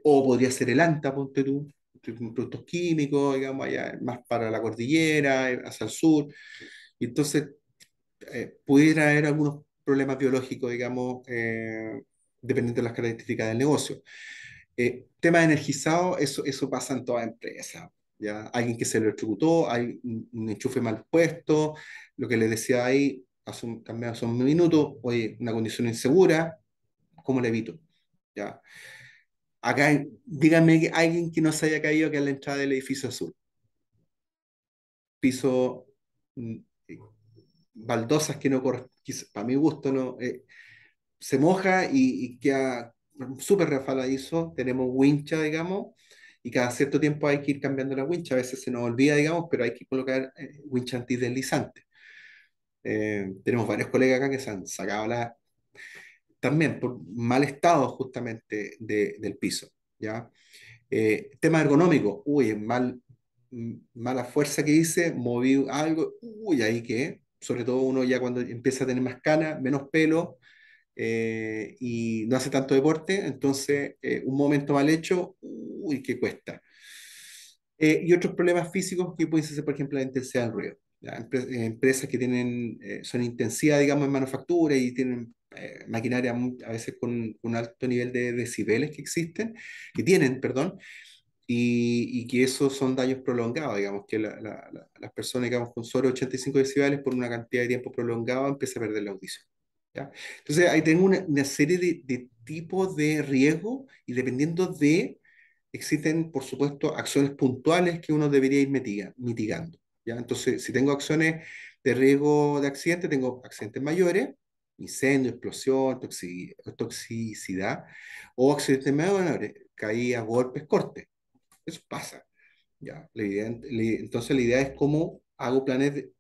o podría ser el anta, ponte tú, productos químicos, digamos, allá más para la cordillera, hacia el sur, y entonces pudiera haber algunos problemas biológicos, digamos, dependiendo de las características del negocio. Tema energizado, eso pasa en toda empresa. ¿Ya? Alguien que se lo electrocutó, hay un enchufe mal puesto, lo que les decía ahí también hace un minuto, oye, una condición insegura, ¿cómo la evito? ¿Ya? Acá, díganme que alguien que no se haya caído acá en la entrada del edificio azul. Piso, mm, eh, baldosas que no corresponden, para mi gusto, no, se moja y queda súper resbaladizo. Tenemos wincha, digamos, y cada cierto tiempo hay que ir cambiando la wincha. A veces se nos olvida, digamos, pero hay que colocar wincha antideslizante. Tenemos varios colegas acá que se han sacado también por mal estado justamente del piso, ¿ya? Tema ergonómico, uy, mala fuerza que hice, moví algo, uy, ahí que, sobre todo uno ya cuando empieza a tener más canas, menos pelo, y no hace tanto deporte, entonces un momento mal hecho, uy, que cuesta. Y otros problemas físicos que pueden ser, por ejemplo, la intensidad del ruido. ¿Ya? Empresas que tienen, son intensivas, digamos, en manufactura y tienen maquinaria a veces con un alto nivel de decibeles que tienen, perdón, y que esos son daños prolongados, digamos, que las personas, digamos, con solo 85 decibeles por una cantidad de tiempo prolongado empiezan a perder la audición. ¿Ya? Entonces, ahí tengo una serie de tipos de riesgo y dependiendo existen, por supuesto, acciones puntuales que uno debería ir mitigando. ¿Ya? Entonces, si tengo acciones de riesgo de accidente, tengo accidentes mayores, incendio, explosión, toxicidad, o accidentes menores, caídas, golpes, cortes. Eso pasa. ¿Ya? Entonces, la idea es cómo hago planes de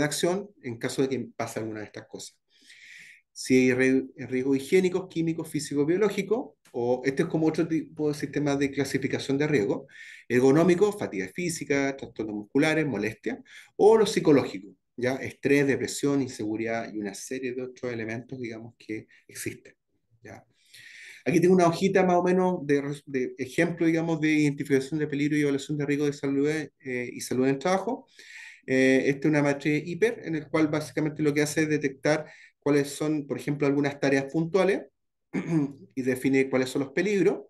acción en caso de que pase alguna de estas cosas. Si hay riesgos higiénicos, químicos, físicos, biológicos, o este es como otro tipo de sistema de clasificación de riesgo, ergonómico, fatiga física, trastornos musculares, molestias, o los psicológicos, ¿ya? Estrés, depresión, inseguridad y una serie de otros elementos, digamos, que existen, ¿ya? Aquí tengo una hojita más o menos de ejemplo, digamos, de identificación de peligro y evaluación de riesgo de salud y salud en el trabajo. Esta es una matriz hiper, en el cual básicamente lo que hace es detectar cuáles son, por ejemplo, algunas tareas puntuales y define cuáles son los peligros,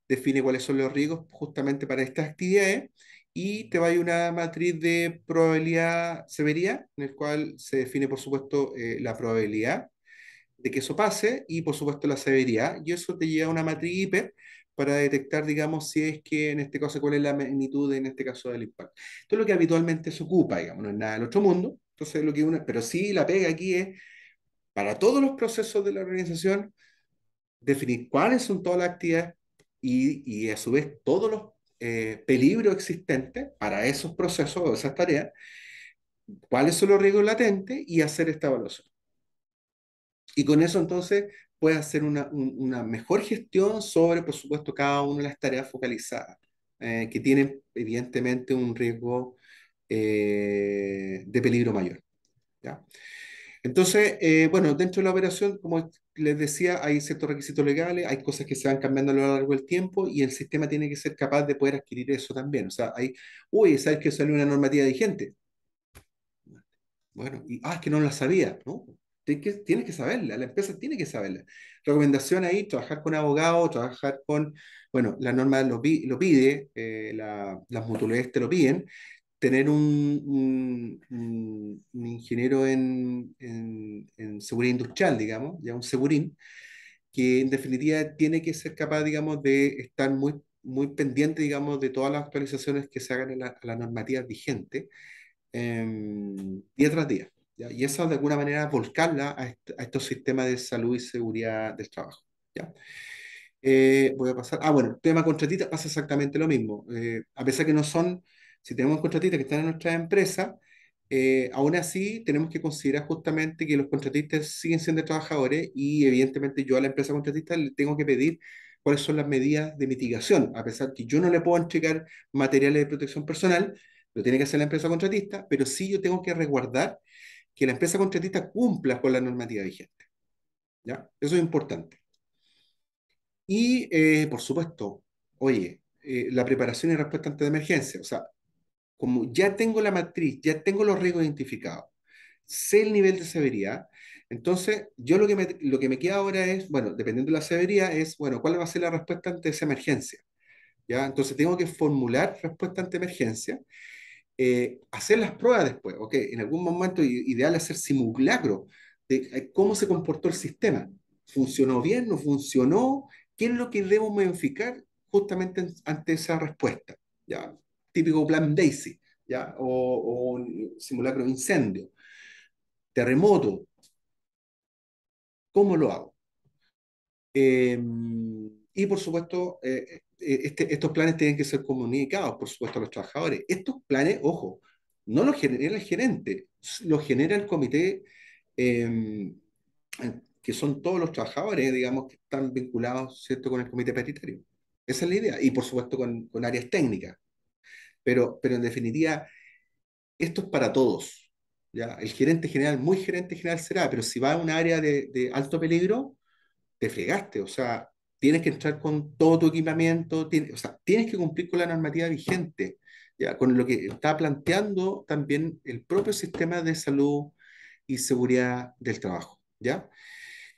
define cuáles son los riesgos justamente para estas actividades y te va a ir una matriz de probabilidad-severidad, en el cual se define, por supuesto, la probabilidad de que eso pase y, por supuesto, la severidad. Y eso te lleva a una matriz hiper para detectar, digamos, si es que en este caso, cuál es la magnitud, en este caso, del impacto. Esto es lo que habitualmente se ocupa, digamos, no es nada del otro mundo. Entonces, lo que uno, pero sí la pega aquí es, para todos los procesos de la organización, definir cuáles son todas las actividades y a su vez todos los peligros existentes para esos procesos o esas tareas, cuáles son los riesgos latentes y hacer esta evaluación. Y con eso entonces puedes hacer una mejor gestión sobre, por supuesto, cada una de las tareas focalizadas, que tienen evidentemente un riesgo de peligro mayor. ¿Ya? Entonces, bueno, dentro de la operación, como les decía, hay ciertos requisitos legales, hay cosas que se van cambiando a lo largo del tiempo y el sistema tiene que ser capaz de poder adquirir eso también. O sea, uy, ¿sabes que salió una normativa vigente? Bueno, es que no la sabía, ¿no? Tienes que saberla, la empresa tiene que saberla. Recomendación ahí, trabajar con abogados, trabajar con, bueno, la norma lo pide, las mutualidades te lo piden, tener un ingeniero en seguridad industrial, digamos, ya un segurín, que en definitiva tiene que ser capaz, digamos, de estar muy pendiente, digamos, de todas las actualizaciones que se hagan a la normativa vigente día tras día. ¿Ya? Y eso de alguna manera volcarla a estos sistemas de salud y seguridad del trabajo. ¿Ya? Voy a pasar. Bueno, el tema contratista pasa exactamente lo mismo. A pesar que no son, si tenemos contratistas que están en nuestra empresa, aún así tenemos que considerar justamente que los contratistas siguen siendo trabajadores y evidentemente yo a la empresa contratista le tengo que pedir cuáles son las medidas de mitigación, a pesar que yo no le puedo entregar materiales de protección personal, lo tiene que hacer la empresa contratista, pero sí yo tengo que resguardar que la empresa contratista cumpla con la normativa vigente. ¿Ya? Eso es importante. Y, por supuesto, oye, la preparación y respuesta ante emergencia. O sea, como ya tengo la matriz, ya tengo los riesgos identificados, sé el nivel de severidad. Entonces, yo lo que me queda ahora es, bueno, dependiendo de la severidad, es, bueno, ¿cuál va a ser la respuesta ante esa emergencia? ¿Ya? Entonces, tengo que formular respuesta ante emergencia, hacer las pruebas después, ¿ok? En algún momento ideal hacer simulacro de cómo se comportó el sistema. ¿Funcionó bien? ¿No funcionó? ¿Qué es lo que debo modificar justamente ante esa respuesta? ¿Ya? Típico plan Daisy, ¿ya? O un simulacro de incendio, terremoto, ¿cómo lo hago? Eh, y por supuesto, estos planes tienen que ser comunicados, por supuesto, a los trabajadores. Estos planes, ojo, no los genera el gerente, los genera el comité, eh, que son todos los trabajadores, digamos, que están vinculados, ¿cierto?, con el comité paritario. Esa es la idea. Y por supuesto con áreas técnicas. Pero en definitiva, esto es para todos. ¿Ya? El gerente general, muy gerente general será, pero si va a un área de alto peligro, te fregaste, o sea, tienes que entrar con todo tu equipamiento, o sea, tienes que cumplir con la normativa vigente, ya, con lo que está planteando también el propio sistema de salud y seguridad del trabajo, ¿ya?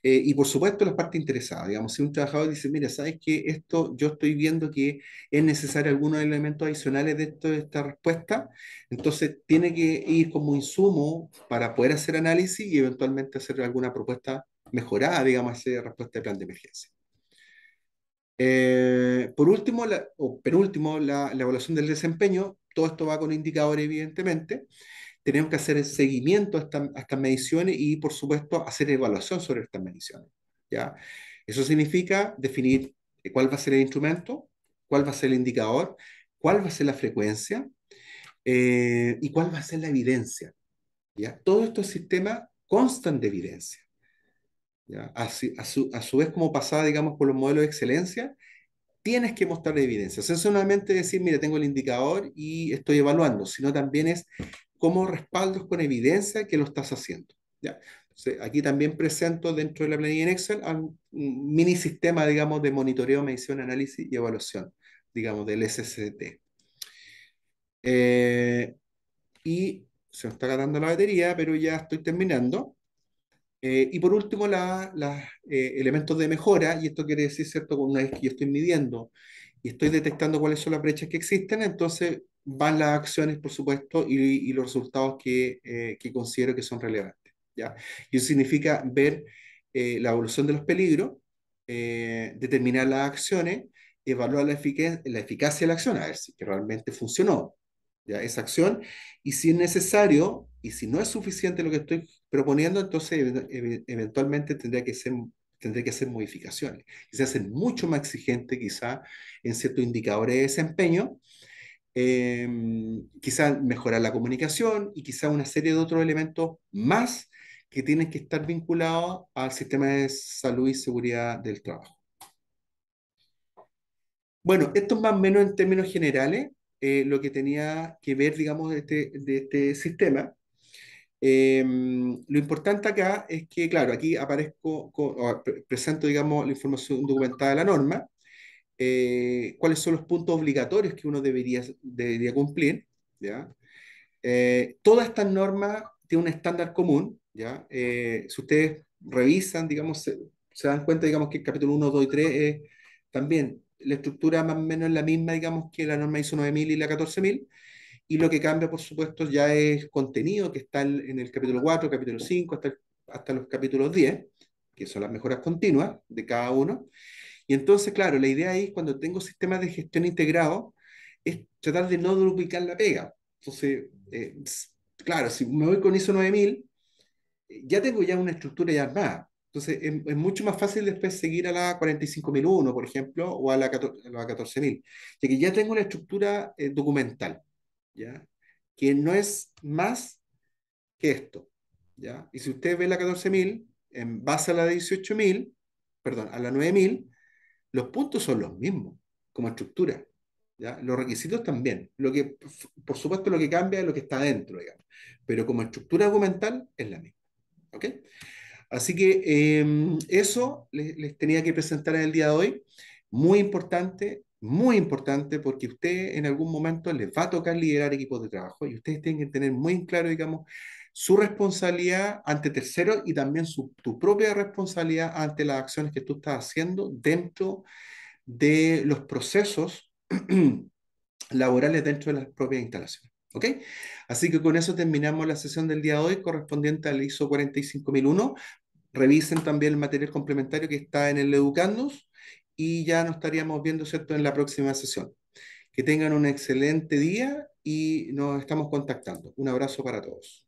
Y por supuesto las partes interesadas, digamos, si un trabajador dice, mira, ¿sabes qué? Esto yo estoy viendo que es necesario algunos elementos adicionales de esta respuesta, entonces tiene que ir como insumo para poder hacer análisis y eventualmente hacer alguna propuesta mejorada, digamos, esa respuesta de plan de emergencia. Por último, o penúltimo, la evaluación del desempeño. Todo esto va con indicadores, evidentemente. Tenemos que hacer el seguimiento a estas mediciones y, por supuesto, hacer evaluación sobre estas mediciones. ¿Ya? Eso significa definir cuál va a ser el instrumento, cuál va a ser el indicador, cuál va a ser la frecuencia, y cuál va a ser la evidencia. ¿Ya? Todos estos sistemas constan de evidencia. ¿Ya? A su vez, como pasaba, digamos, con los modelos de excelencia, tienes que mostrar evidencia. O sea, no solamente decir, mira, tengo el indicador y estoy evaluando, sino también es cómo respaldos con evidencia que lo estás haciendo. ¿Ya? Entonces, aquí también presento dentro de la planilla en Excel un mini sistema, digamos, de monitoreo, medición, análisis y evaluación, digamos, del SST. Eh, y se me está agotando la batería, pero ya estoy terminando. Y por último, los elementos de mejora, y esto quiere decir, ¿cierto? Una vez que yo estoy midiendo y estoy detectando cuáles son las brechas que existen, entonces van las acciones, por supuesto, y los resultados que considero que son relevantes, ¿ya? Y eso significa ver la evolución de los peligros, determinar las acciones, evaluar la eficacia de la acción, a ver si que realmente funcionó, ¿ya? Esa acción, y si es necesario, y si no es suficiente lo que estoy proponiendo, entonces eventualmente tendré que hacer modificaciones, que se hacen mucho más exigentes quizá en ciertos indicadores de desempeño, quizá mejorar la comunicación y quizá una serie de otros elementos más que tienen que estar vinculados al sistema de salud y seguridad del trabajo. Bueno, esto es más o menos en términos generales lo que tenía que ver, digamos, de este sistema. Lo importante acá es que, claro, aquí aparezco, presento, digamos, la información documentada de la norma, cuáles son los puntos obligatorios que uno debería cumplir, ¿ya? Todas estas normas tienen un estándar común, ¿ya? Si ustedes revisan, digamos, se dan cuenta, digamos, que el capítulo 1, 2 y 3 es también la estructura más o menos la misma, digamos, que la norma ISO 9000 y la 14000, y lo que cambia, por supuesto, ya es contenido que está en el capítulo 4, capítulo 5, hasta los capítulos 10, que son las mejoras continuas de cada uno. Y entonces, claro, la idea ahí, cuando tengo sistemas de gestión integrados, es tratar de no duplicar la pega. Entonces, claro, si me voy con ISO 9000, ya tengo ya una estructura ya armada. Entonces, es mucho más fácil después seguir a la 45001, por ejemplo, o a la 14000, ya que ya tengo una estructura documental, ¿ya? Que no es más que esto, ¿ya? Y si usted ve la 14000, en base a la 18000, perdón, a la 9000, los puntos son los mismos como estructura, ¿ya? Los requisitos también. Por supuesto, lo que cambia es lo que está dentro, digamos. Pero como estructura documental es la misma, ¿ok? Así que eso les tenía que presentar en el día de hoy. Muy importante, muy importante porque usted en algún momento les va a tocar liderar equipos de trabajo y ustedes tienen que tener muy en claro, digamos, su responsabilidad ante terceros y también tu propia responsabilidad ante las acciones que tú estás haciendo dentro de los procesos laborales dentro de las propias instalaciones. ¿Ok? Así que con eso terminamos la sesión del día de hoy correspondiente al ISO 45001. Revisen también el material complementario que está en el Educandos y ya nos estaríamos viendo, ¿cierto?, en la próxima sesión. Que tengan un excelente día y nos estamos contactando. Un abrazo para todos.